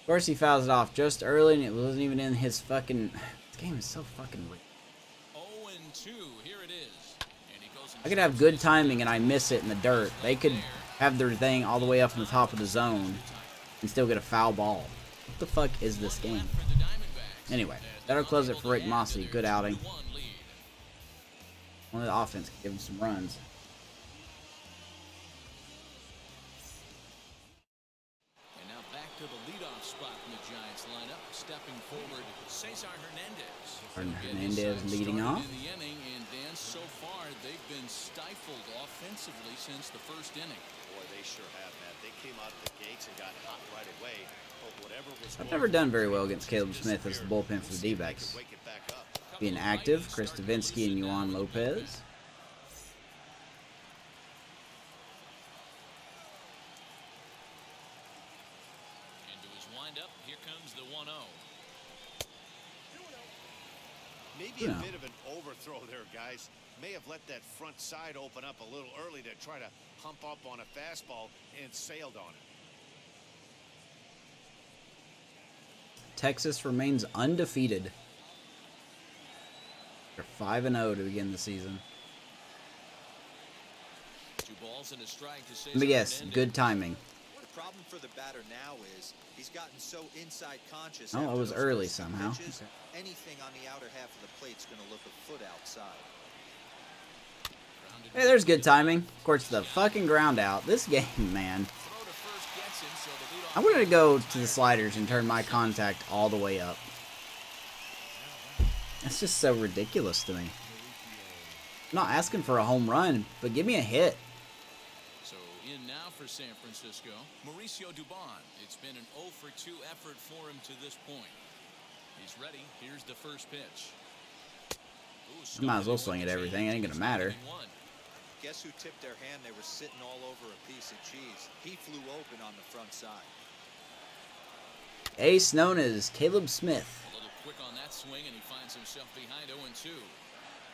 Of course he fouls it off just early, and it wasn't even in his fucking... This game is so fucking weird. 0-2, here it is. And he goes I could have good timing and I miss it in the dirt. They could have their thing all the way up in the top of the zone and still get a foul ball. What the fuck is this game? Anyway, that'll close it for Rick Mossi. Good outing. One of the offense can give him some runs. And now back to the leadoff spot in the Giants lineup. Stepping forward, Cesar Hernandez. Hernandez leading off. In the inning, and Dan, so far they've been stifled offensively since the first inning. Boy, they sure have, man. They came out the gates and got hot right away. But whatever was I've never done very well against Caleb Smith as the bullpen for the Dbacks. wake it back up. Being active, Chris Davinsky and Juan Lopez. Into his windup, here comes the 1-0. Maybe a bit of an overthrow there, guys. May have let that front side open up a little early to try to hump up on a fastball and sailed on it. Texas remains undefeated. They're 5-0 to begin the season. 2 balls and a strike to Cesar But yes, Hernandez. good timing. The problem for the batter now is he's gotten so inside conscious. Oh, it after was those early first two somehow. pitches, anything on the outer half of the plate's going to look a foot outside. Hey, there's good timing. Of course, the fucking ground out. This game, man. Throw to first gets him, so the leadoff I wanted to go to the sliders and turn my contact all the way up. That's just so ridiculous to me. I'm not asking for a home run, but give me a hit. So in now for San Francisco, Mauricio Dubon. It's been an 0-for-2 effort for him to this point. He's ready. Here's the first pitch. Ooh, I might as well swing at everything. It ain't gonna matter. Guess who tipped their hand? They were sitting all over a piece of cheese. He flew open on the front side. Ace known as Caleb Smith. A little quick on that swing, and he finds himself behind 0-2.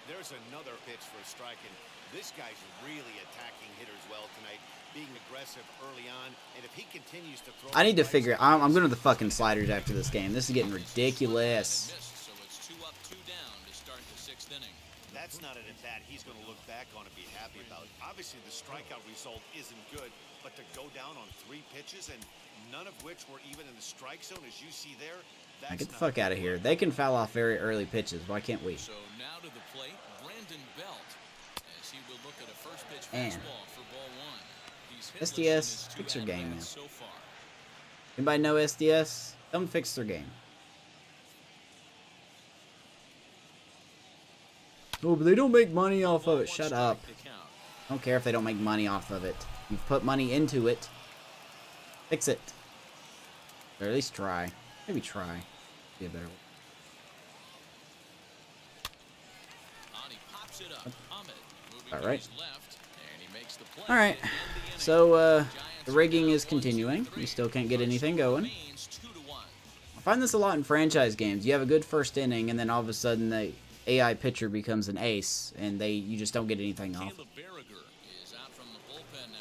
There's another pitch for a strike, and this guy's really attacking hitters well tonight, being aggressive early on, and if he continues to throw... I need to figure... I'm going to the fucking sliders after this game. This is getting ridiculous. So it's 2 up, 2 down to start the 6th inning. That's not an at-bat he's going to look back on and be happy about. Obviously, the strikeout result isn't good, but to go down on 3 pitches and none of which were even in the strike zone, as you see there, Now get the fuck out of here. They can foul off very early pitches. Why can't we? So now to the plate, Brandon Belt, as he will look at a first pitch Man. fastball for ball 1. He's hitless in his SDS, 2 fix your game, man. at-bats so far. Anybody know SDS? Tell them to fix their game. Oh, but they don't make money off of it. Shut up. I don't care if they don't make money off of it. You've put money into it. Fix it. Or at least try. Maybe try. Be a better one. All right. All right. So the rigging is continuing. We still can't get anything going. I find this a lot in franchise games. You have a good first inning, and then all of a sudden the AI pitcher becomes an ace, and you just don't get anything off.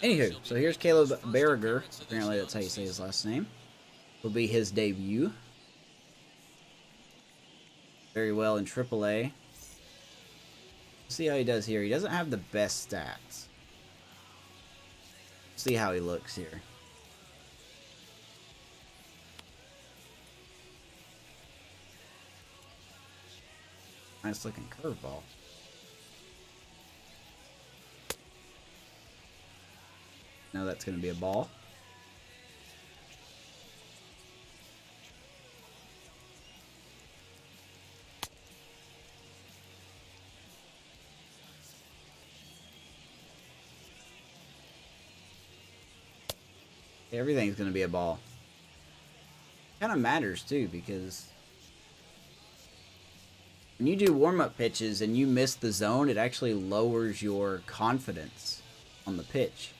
Anywho, so here's Caleb Berriger. Apparently that's how you say his last name. Will be his debut. Very well in AAA. See how he does here. He doesn't have the best stats. See how he looks here. Nice looking curveball. Now that's going to be a ball. Everything's going to be a ball. Kind of matters too, because when you do warm-up pitches and you miss the zone, it actually lowers your confidence on the pitch.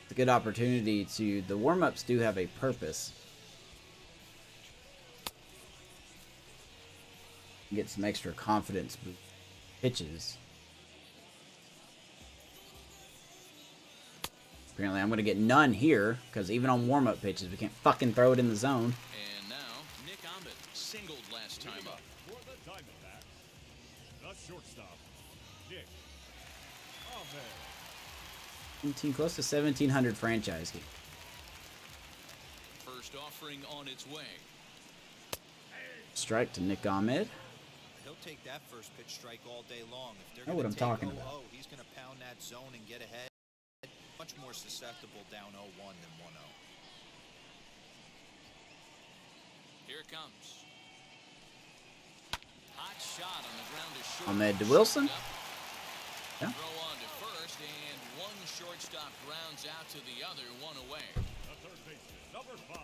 It's a good opportunity to... The warm-ups do have a purpose. Get some extra confidence with pitches. Apparently I'm going to get none here, because even on warm-up pitches, we can't fucking throw it in the zone. And now, Nick Ahmed singled last time up. For the Diamondbacks, the shortstop, Nick Ahmed. Close to 1,700 franchise. First offering on its way. Strike to Nick Ahmed. He'll take that first pitch strike all day long. If they're Know what gonna I'm take talking 0-0, about. he's going to pound that zone and get ahead. Much more susceptible down 0-1 than 1-0. Here it comes. Hot shot on the ground to short. Ahmed to Wilson. Yeah. Throw on to first, and one shortstop grounds out to the other, one away. The third baseman, number 5,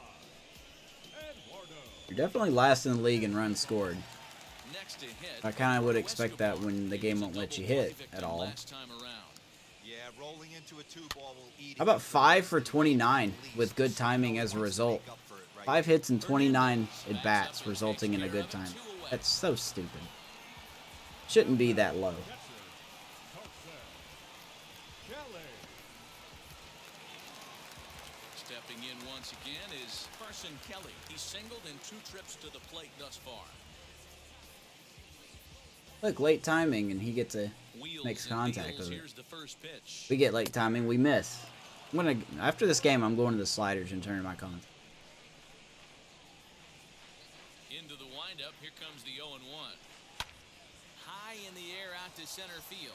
Eduardo. You're definitely last in the league in runs scored. Next to hit. I kind of would expect that when the game won't let you hit at all. Last time around. Yeah, rolling into a 2-ball will eat. How about 5 for 29 with good timing as a result? 5 hits and 29 at bats, resulting in a good time. That's so stupid. Shouldn't be that low. Stepping in once again is Carson Kelly. He's singled in 2 trips to the plate thus far. Look, late timing, and he gets a Wheels makes and contact deals. with it. Here's the first pitch. We get late timing, we miss. I'm gonna after this game, I'm going to the sliders and turning my cons. Into the windup. Here comes the 0-1. High in the air out to center field.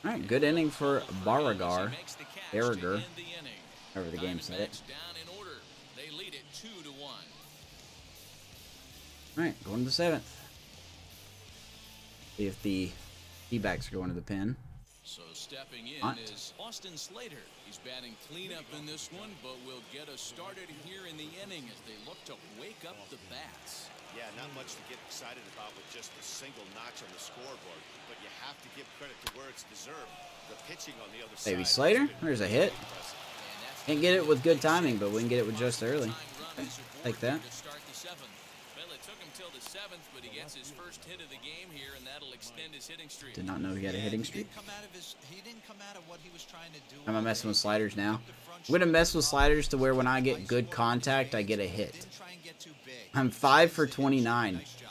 All right, good inning for Barragar, He makes the catch to Barragar, end the inning. however the game said it. Diamondbacks down in order. They lead it 2-1. All right, going to the 7th. See if the Dbacks are going to the pen. So stepping in Hunt. is Austin Slater. He's batting cleanup in this one, but will get us started here in the inning as they look to wake up the bats. Yeah, not much to get excited about with just a single notch on the scoreboard, but you have to give credit to where it's deserved. The pitching on the other side. Baby Slater, has been there's a hit. impressive. And that's Can't get it with good timing, but we can get it with just early. Tying runs aboard Like that. here to start the 7th. Well, it took him till the 7th, but he gets his first hit of the game here, and that'll extend his hitting streak. Did not know he had a hitting streak. He didn't come out of what he was trying to do. Am I messing with sliders now? I'm gonna mess with sliders to where when I get good contact, I get a hit. Didn't try and get too big. I'm 5 for 29. Nice job.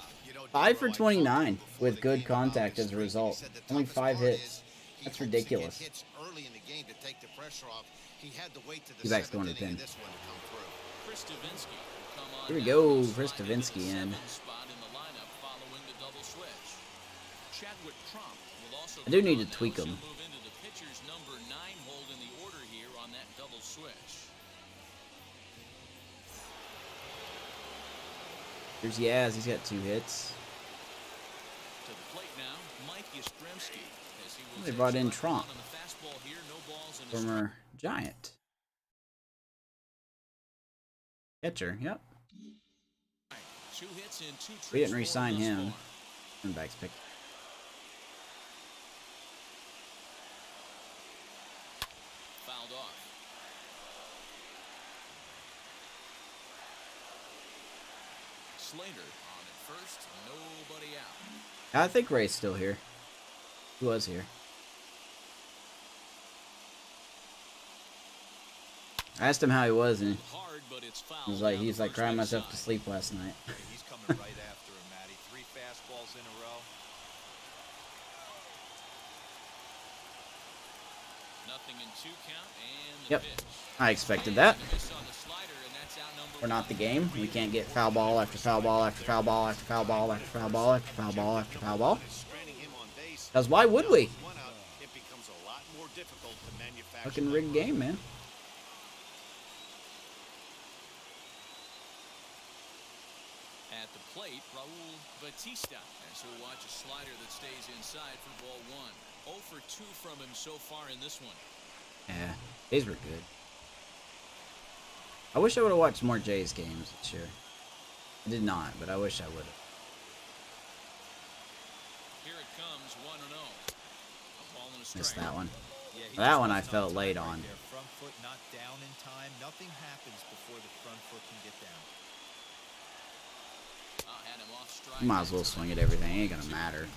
5 for 29 with good contact as a result. Only 5 hits. That's ridiculous. Hits early in the game to take the pressure off. He had to wait to the Dbacks 7th going to inning pin. of this one to come through. Chris Davinsky will come on Here we now go, and Chris slide into the Davinsky in. 7th spot in the lineup following the double switch. Chadwick Trump will also I do come need on to now tweak as he'll him. move into the pitcher's number 9 hold in the order here on that double switch. Here's Yaz, he's got 2 hits. To the plate now, Mike Yastrzemski. As he will They take brought in strike one Trump. on the fastball here, no balls and a Former Giant. Catcher, yep. strike. 2 hits in 2 trips We didn't for re-sign thus him. far. Turn back's pick. Fouled off. Slater on at first, nobody out. I think Ray's still here. He was here. I asked him how he was, and Hard, but it's foul. he was like, down the first crying base myself to side. sleep last night. He's coming right after him, Matty. 3 fastballs in a row. Nothing in 1-2 count and the Yep. pitch. I expected that. And a miss on the slider, and that's out number We're not the one. game. We can't get foul ball after foul ball after foul ball after foul ball after foul ball after foul ball after foul ball. Stranding him on base. Because why would we? One out, it becomes a lot more difficult to manufacture. Fucking rigged game, man. At the plate, Raul Batista. As he'll watch a slider that stays inside for ball one. 0 for 2 from him so far in this one. Yeah, Jays were good. I wish I would have watched more Jays games this year. I did not, but I wish I would have. Here it comes, 1-0. A ball and a strike. Missed that one. Yeah, he That just one I left felt time late right on. there. Front foot not down in time. Nothing happens before the front foot can get down. Had him off strike. You might as well swing at everything. Ain't gonna matter.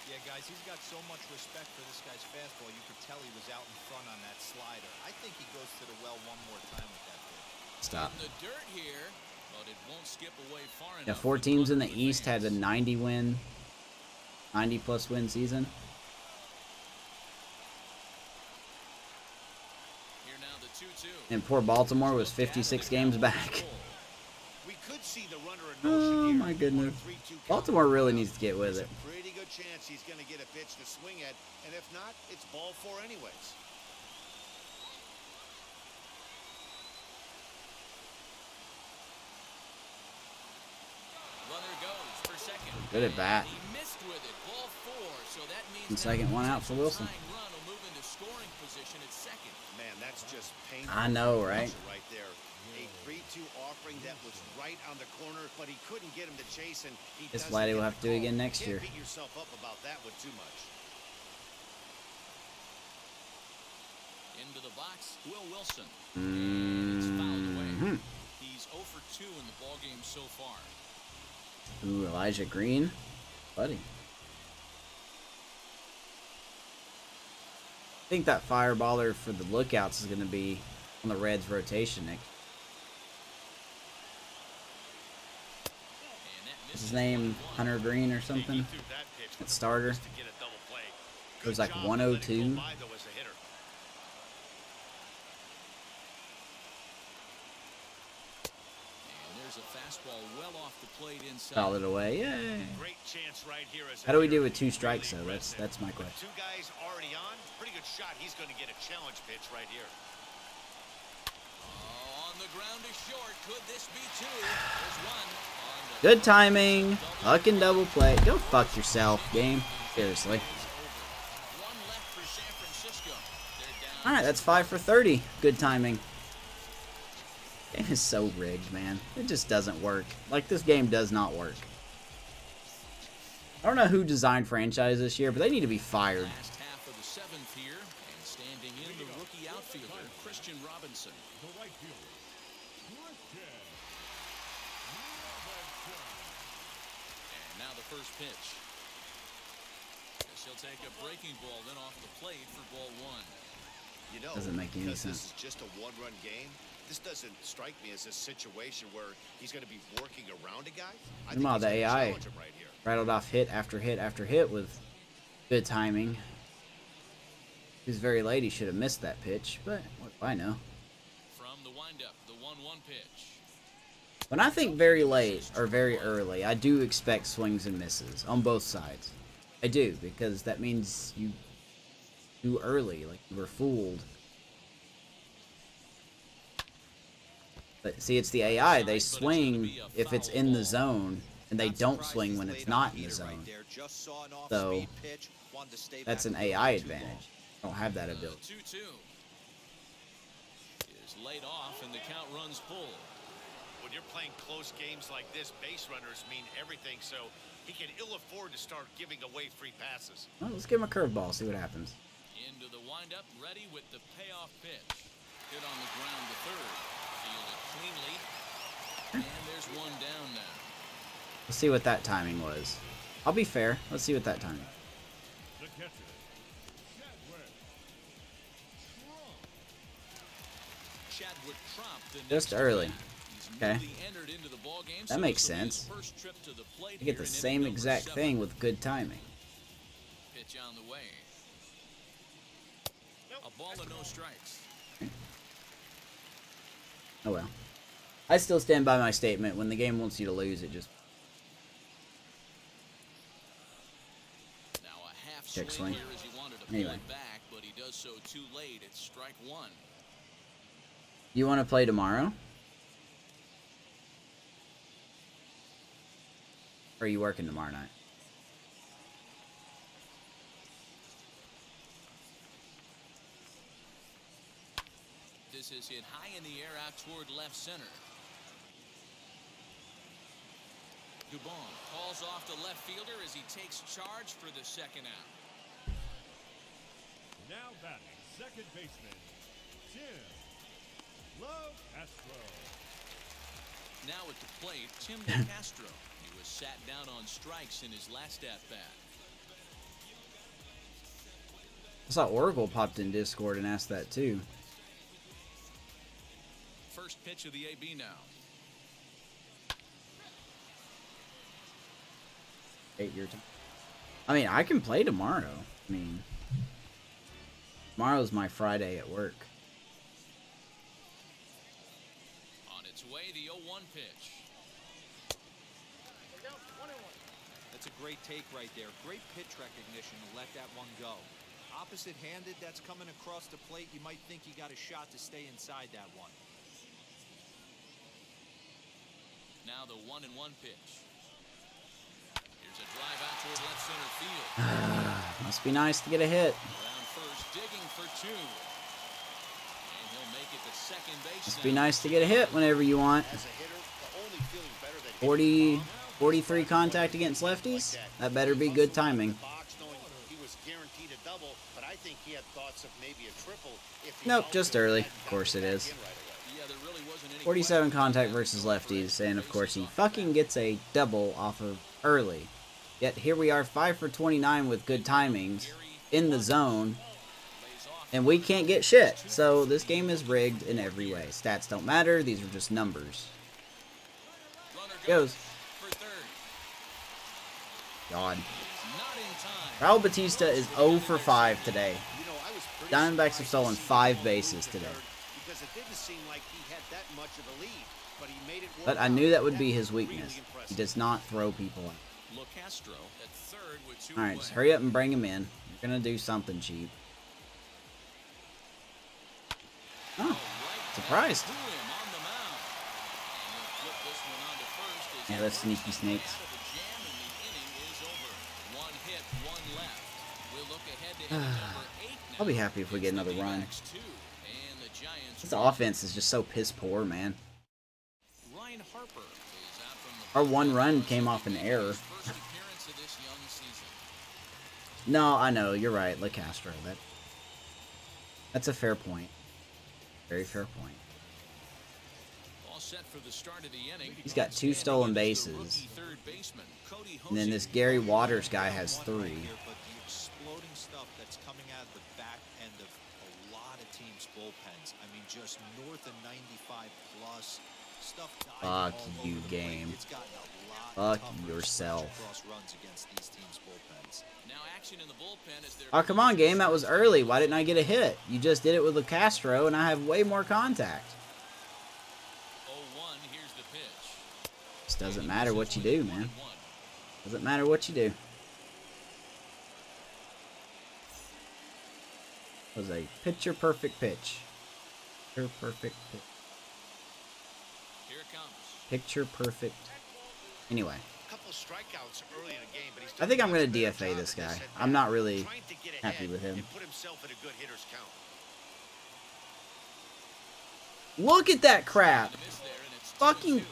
Yeah, guys, he's got so much respect for this guy's fastball. You could tell he was out in front on that slider. I think he goes to the well one more time with that pitch. Stop. In the dirt here, but it won't skip away far Yeah, enough. 4 teams in the East had a 90 plus win season. Here now the 2-2. And poor Baltimore was 56 games back. We could see the runner in motion Oh here. my goodness. 1-3-2 count. Baltimore really needs to get with There's it. a pretty good chance he's going to get a pitch to swing at, and if not, it's ball 4 anyways. Runner goes for second. Good at bat. He missed with it. Ball 4. So that means And second one out for Wilson. tying run will move into scoring position at second. Man, that's just painful. I know, right? Right there. A 3-2 offering that was right on the corner, but he couldn't get him to chase, and he This doesn't Vladdy get will the have to do it call. again next Can't year. beat yourself up about that one too much. Into the box, Will Wilson. Mm-hmm. It's fouled away. He's 0 for 2 in the ballgame so far. Ooh, Elijah Green. Buddy. I think that fireballer for the Lookouts is going to be on the Reds rotation next. And that Is his name Hunter Green or something? At starter. It was like 102. And there's a fastball well off the plate inside. Fouled it away. Yay. Great chance right here as a How do we hitter. do with 2 strikes though? That's my question. 2 guys already on. Pretty good shot. He's going to get a challenge pitch right here. Oh, on the ground is short. Could this be 2? There's one. On the Good timing. Fucking double play. Go fuck yourself, game. Seriously. one left for San Francisco. They're down. Alright, that's 5 for 30. Good timing. Game is so rigged, man. It just doesn't work. Like, this game does not work. I don't know who designed franchise this year, but they need to be fired. Last half of the 7th here, and standing in the rookie outfielder, Christian Robinson. The right fielder, Christian. And now the first pitch. Guess he'll take a breaking ball, then off the plate for ball 1. You know, Doesn't make any because sense. this is just a one-run game, this doesn't strike me as a situation where he's going to be working around a guy. I think Meanwhile, he's the gonna AI challenge him right here. rattled off hit after hit after hit with good timing. He was very late. He should have missed that pitch, but what do I know? From the windup, the 1-1 pitch. When I think very late or very early, I do expect swings and misses on both sides. I do, because that means you too early, like you were fooled. But see, it's the AI. They swing if it's in the zone, and they don't swing when it's not in the zone. So that's an AI advantage. I don't have that ability. 2-2 is laid off, and the count runs full. When you're playing close games like this, base runners mean everything, so he can ill afford to start giving away free passes. Well, let's give him a curveball, see what happens. Into the windup, ready with the payoff pitch. Hit on the ground to third. Fielded cleanly. And there's one down now. Let's see what that timing was. I'll be fair. Let's see what that timing. The catcher, Chadwick Tromp, the Just next early. man. He's Okay. newly entered into the ballgame, That so makes this will be his sense. first trip to the plate You get here the in same inning number exact 7. thing with good timing. Pitch on the way. A ball and no strikes. Oh well. I still stand by my statement. When the game wants you to lose, it just Now a half check swing swing. here as he wanted to pull Anyway. it back, but he does so too late. It's strike one. You want to play tomorrow? Or are you working tomorrow night? This is hit high in the air out toward left center. Dubon calls off the left fielder as he takes charge for the second out. Now batting, second baseman, Tim Castro. Now at the plate, Tim DeCastro. He was sat down on strikes in his last at-bat. I saw Oracle popped in Discord and asked that too. First pitch of the AB now. 8-year time. I mean, I can play tomorrow. I mean, tomorrow's my Friday at work. On its way, the 0-1 pitch. That's a great take right there. Great pitch recognition to let that one go. Opposite-handed, that's coming across the plate. You might think you got a shot to stay inside that one. Now the 1-1 pitch. Here's a drive out toward left center field. Must be nice to get a hit. Around first, digging for two. And he'll make it to second base. Must be nice to get a hit whenever you want. As a hitter, the only feeling better than 40, 43 contact against lefties. That better be good timing. box, knowing he was guaranteed a double, but I think he had thoughts of maybe a triple if he Nope, also just early. hadn't Of course it gotten is. back in right away. Yeah, there really wasn't any 47 contact versus lefties, and of course he fucking gets a double off of early. Yet here we are 5 for 29 with good timings in the zone, and we can't get shit. So this game is rigged in every way. Stats don't matter, these are just numbers. runner Goes. for third. God. Not in time. Raul Batista is 0 for 5 today. You know, I was pretty Diamondbacks have surprised stolen to see 5 him bases move to today. third, because it didn't seem like he had that much of a lead, but he made it work But I out. knew that would be That his was weakness. really He impressive. does not throw people out. LeCastro at third with two Alright, away. just hurry up and bring him in. You're gonna do something cheap. Oh, Right surprised. to him on the mound. And he'll flip this one onto first as Yeah, he that's sneaky works snakes. out of the jam, and the inning is over. One hit, one left. We'll look ahead to inning number 8 now. I'll be happy if we get It's the another run. Dbacks 2, and the Giants This 1. offense is just so piss poor, man. Ryan Harper is out from the Our one run came off an error. first appearance of this young season. No, I know, you're right, LeCastro. That's a fair point. Very fair point. All set for the start of the inning. He's got 2 Standing stolen in is the bases. rookie third baseman, Cody And then Hosey. this Gary Waters guy has One 3. right here, but the exploding stuff that's coming out of the back end of a lot of teams' bullpens. I mean, just north of 95 plus stuff. diving Fuck all you, over the game. plate. It's gotten a lot Fuck tougher to yourself. stretch across runs against these teams' bullpens. Now action in the bullpen as they're Oh, come on, game. That was early. Why didn't I get a hit? You just did it with LeCastro, and I have way more contact. 0-1, here's the pitch. Just doesn't matter what you do, man. Doesn't matter what you do. It was a picture perfect pitch. Picture perfect pitch. Here it comes. Picture perfect. Anyway, A couple strikeouts early in the game, but he's I think done I'm a gonna much better DFA job this at guy. at I'm bat, not really trying to get happy ahead with him. and put himself in a good hitter's count. Look at that crap. Miss there, and it's Fucking 2-2.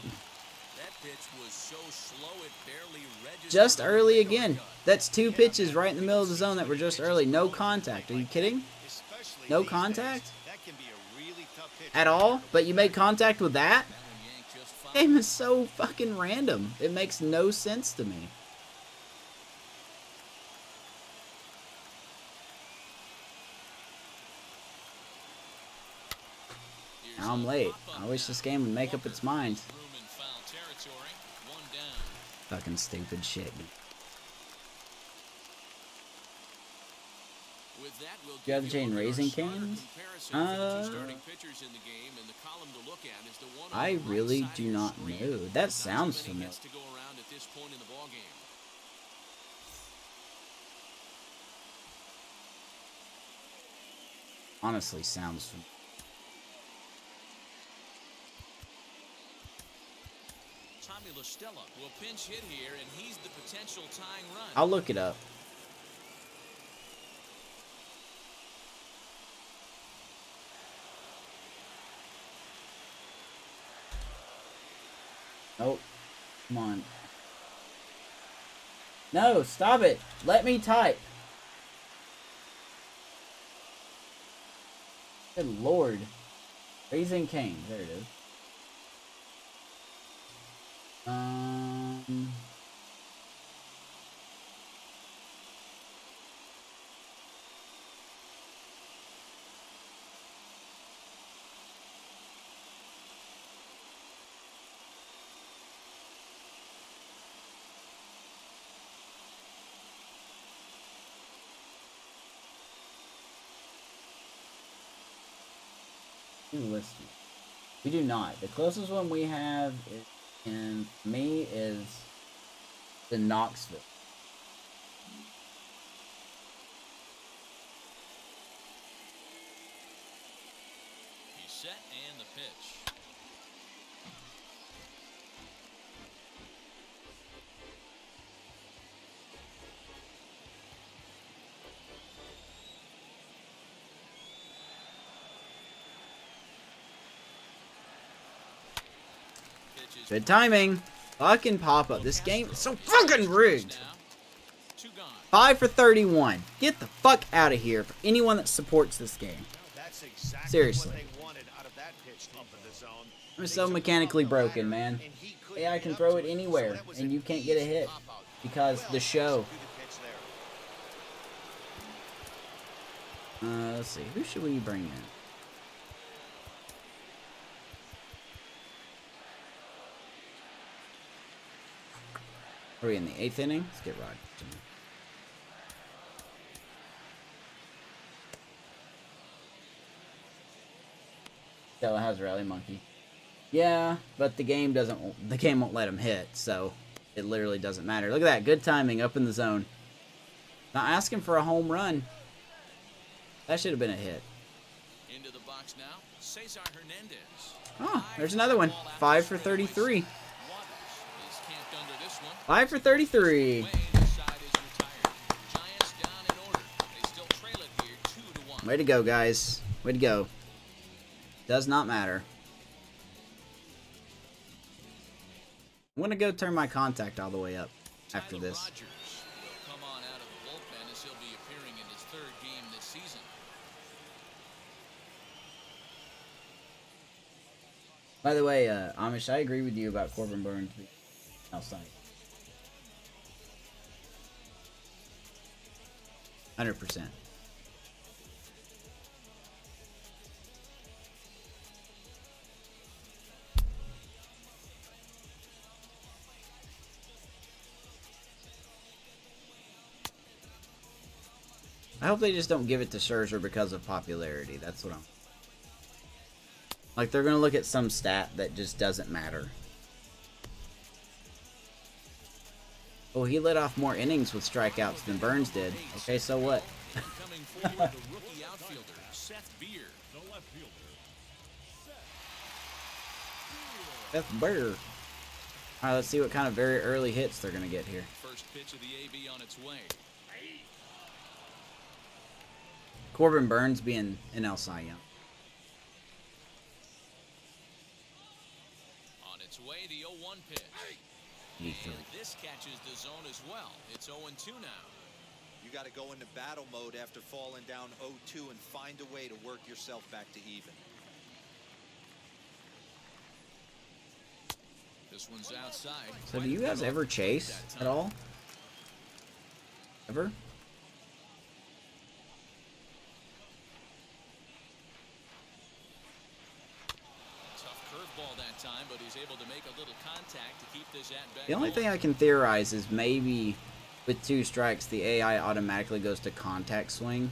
That pitch was so slow it barely registered. just the early radar again. gun. That's 2 pitches right in the middle of the zone that were just early. No contact. Are you kidding? Especially No these contact? days. That can be a really tough pitch. At all? But you made contact with that? That one yanked just fine. Game is so fucking random. It makes no sense to me. Here's Now I'm a late. pop-up I wish now. this game would make up its mind. Room in foul territory. One down. Fucking stupid shit. With that, we'll You have the give you a chain look at our raising starter canes? comparison for the two starting pitchers in the game, and the column to look at is the one on I the right really side of do your not screen. know. That Not too sounds many familiar. hits to go around at this point in the ballgame. Honestly, sounds familiar. Tommy LaStella will pinch hit here, and he's the potential tying run. I'll look it up. Nope. Come on. No, stop it. Let me type. Good lord. Raising Cane. There it is. Listed. We do not. The closest one we have is, in me is the Knoxville. He's set and the pitch. Good timing. Fucking pop up. This game is so fucking rigged. 5 for 31. Get the fuck out of here for anyone that supports this game. That's exactly Seriously. what they wanted out of that pitch up in the zone. I'm so mechanically broken, man. AI can throw it anywhere, and you can't get a hit because the show. Let's see. Who should we bring in? Are we in the 8th inning? Let's get Rod. Stella has Rally Monkey. Yeah, but the game doesn't. The game won't let him hit, so it literally doesn't matter. Look at that, good timing up in the zone. Not asking for a home run. That should have been a hit. Into the box now, Cesar Hernandez. Oh, there's another one. 5 for 33. 5 for 33. Way to go, guys. Way to go. Does not matter. I'm going to go turn my contact all the way up after this. By the way, Amish, I agree with you about Corbin Burns being outside. 100%. I hope they just don't give it to Scherzer because of popularity. That's what I'm... Like, they're going to look at some stat that just doesn't matter. Oh, he let off more innings with strikeouts than Burns did. Okay, so what? Coming forward, the rookie outfielder, Seth Beer. The left fielder. Seth Beer. Alright, let's see what kind of very early hits they're going to get here. First pitch of the AB on its way. Corbin Burns being an El Cy Young. On its way, the 0-1 pitch. And this catches the zone as well. It's 0-2 now. You got to go into battle mode after falling down 0-2 and find a way to work yourself back to even. This one's outside. So do you guys ever chase at all? Ever? That time, but he's able to make a little contact to keep this at bat. The only thing I can theorize is maybe with 2 strikes, the AI automatically goes to contact swing.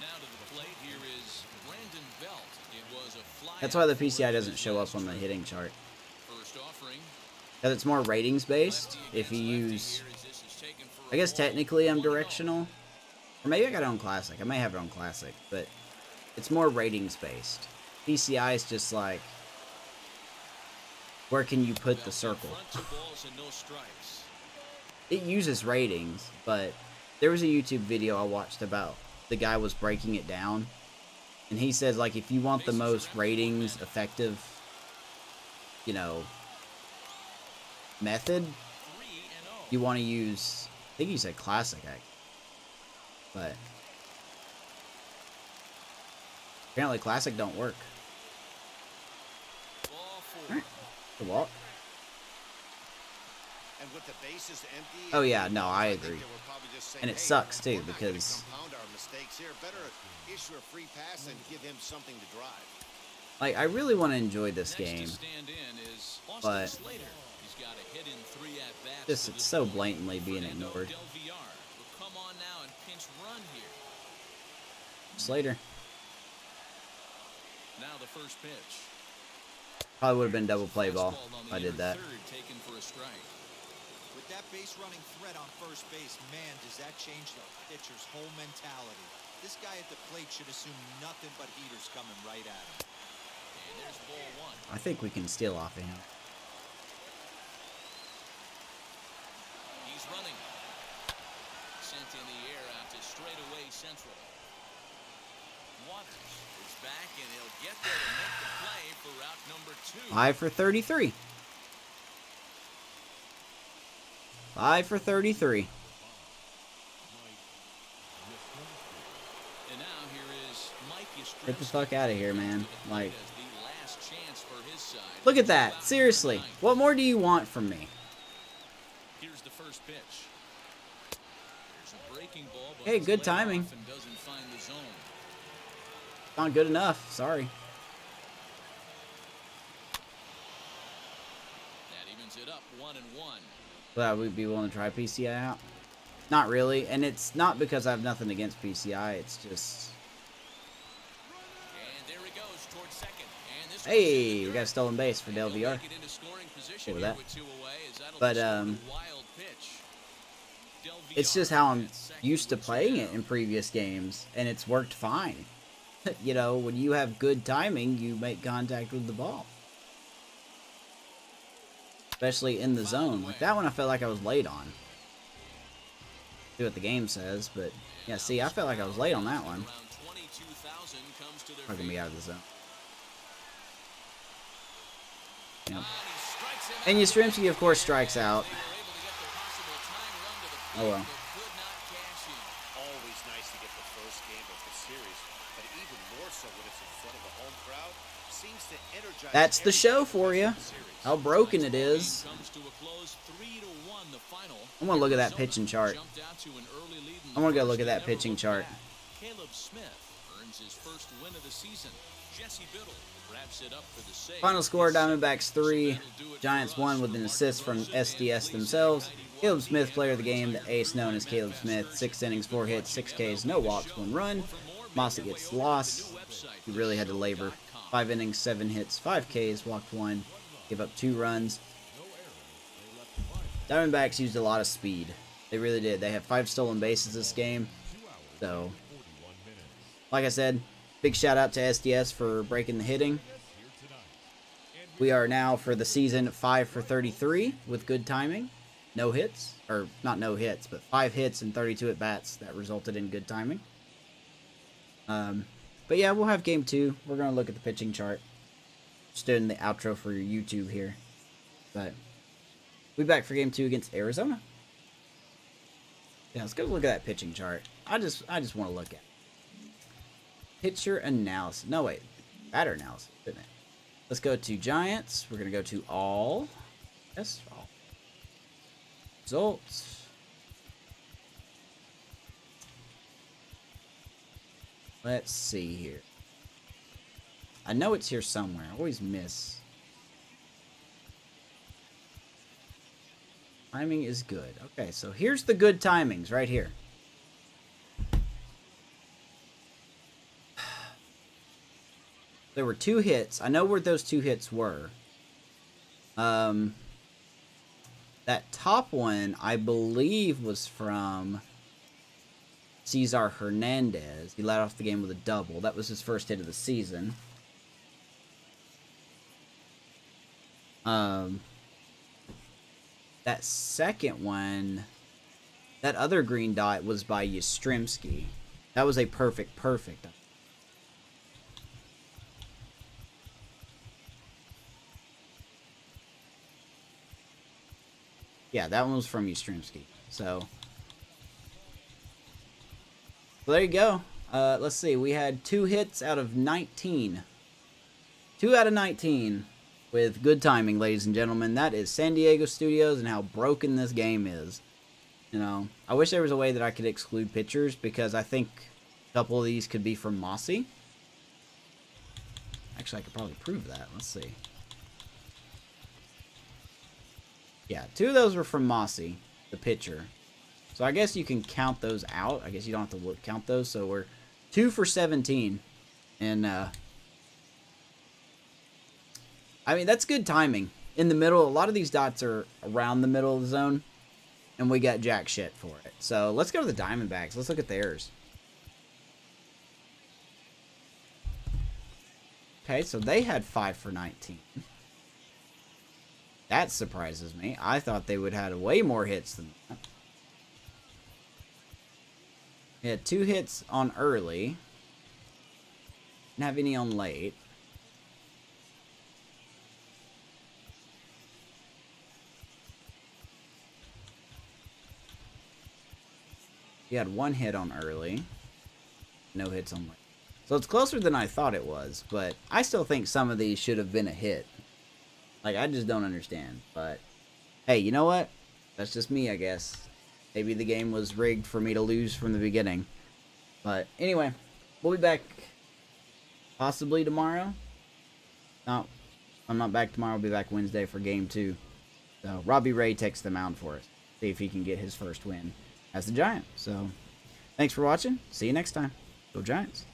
Now to the plate here is Brandon Belt. It was a fly. That's why the PCI doesn't show up on the hitting chart. First offering. Because it's more ratings based. If you use, I guess technically I'm directional. Or maybe I got it on Classic. I may have it on Classic. But it's more ratings based. PCI is just like, where can you put the circle? It uses ratings, but there was a YouTube video I watched about the guy was breaking it down. And he says, like, if you want the most ratings effective, you know, method, you want to use, I think he said Classic, actually. But apparently Classic don't work. Alright, the walk. And with the bases empty, Oh yeah, no, I agree. And it sucks too, because better issue a free pass and give him something to drive. like I really want to enjoy this game, but just it's so blatantly being ignored. Slater. Now the first pitch. Probably would have been double play ball if I did that. With that base running threat on first base, man, does that change the pitcher's whole mentality. This guy at the plate should assume nothing but heaters coming right at him. And there's ball one. I think we can steal off of him. He's running. Sent in the air out to straightaway central. Waters is back, and he'll get there to make the play for route number 2. 5 for 33. 5 for 33. And now here is Mike Yastrzemski. Get the fuck out of here, man. Like, The last chance for his side. look at that. Seriously. What more do you want from me? Here's the first pitch. There's a breaking ball, but Hey, it's good laid timing. off and doesn't find the zone. Not good enough. Sorry. That evens it up 1-1. But we'd be willing to try PCI out. Not really. And it's not because I have nothing against PCI. It's just... And there he goes towards second. And this Hey, we got a stolen base for Del VR. Cool with that. But, it's just how I'm used to playing it in previous games. And it's worked fine. You know, when you have good timing, you make contact with the ball. Especially in the zone. Like that one I felt like I was late on. See what the game says, but yeah, see, I felt like I was late on that one. Probably gonna be out of the zone. Yep. And Yastrzemski, of course, strikes out. Oh well. Always nice to get the first game of the series, but even more so when it's in front of a home crowd. Seems to energize. That's the show for you. How broken it is. I'm gonna look at that pitching chart. I'm gonna go look at that pitching chart. Caleb Smith earns his first win of the season. Jesse Biddle wraps it up for the save. Final score: Diamondbacks 3, Giants 1 with an assist from SDS themselves. Caleb Smith, player of the game, the ace known as Caleb Smith. 6 innings, 4 hits, 6 Ks, no walks, 1 run. Mossi gets lost. He really had to labor. 5 innings, 7 hits, 5 Ks, walked 1, give up 2 runs. Diamondbacks used a lot of speed. They really did. They have 5 stolen bases this game. So, like I said, big shout out to SDS for breaking the hitting. We are now for the season 5 for 33 with good timing. No hits, or not no hits, but 5 hits and 32 at bats that resulted in good timing. But yeah, we'll have game 2. We're going to look at the pitching chart. Just doing the outro for your YouTube here. But we'll be back for game 2 against Arizona. Yeah, let's go look at that pitching chart. I just want to look at it. Pitcher analysis. No, wait. Batter analysis, isn't it? Let's go to Giants. We're going to go to all. Yes, all. Results. Let's see here. I know it's here somewhere. I always miss. Timing is good. Okay, so here's the good timings right here. There were 2 hits. I know where those 2 hits were. That top one, I believe, was from Cesar Hernandez. He led off the game with a double. That was his first hit of the season. That second one, that other green dot was by Yastrzemski. That was a perfect. Yeah, that one was from Yastrzemski. So there you go. Let's see. We had 2 hits out of 19. 2 out of 19. With good timing, ladies and gentlemen. That is San Diego Studios and how broken this game is. You know, I wish there was a way that I could exclude pitchers because I think a couple of these could be from Mossi. Actually, I could probably prove that. Let's see. Yeah, 2 of those were from Mossi, the pitcher. So I guess you can count those out. I guess you don't have to count those. So we're 2 for 17. And, I mean, that's good timing. In the middle, a lot of these dots are around the middle of the zone, and we got jack shit for it. So let's go to the Diamondbacks. Let's look at theirs. Okay, so they had 5 for 19. That surprises me. I thought they would have had way more hits than that. They had 2 hits on early. Didn't have any on late. He had 1 hit on early. No hits on late. So it's closer than I thought it was, but I still think some of these should have been a hit. Like, I just don't understand. But, hey, you know what? That's just me, I guess. Maybe the game was rigged for me to lose from the beginning. But, anyway, we'll be back possibly tomorrow. No, I'm not back tomorrow. I'll be back Wednesday for Game 2. So, Robbie Ray takes the mound for us. See if he can get his first win as the Giant. So, thanks for watching. See you next time. Go Giants.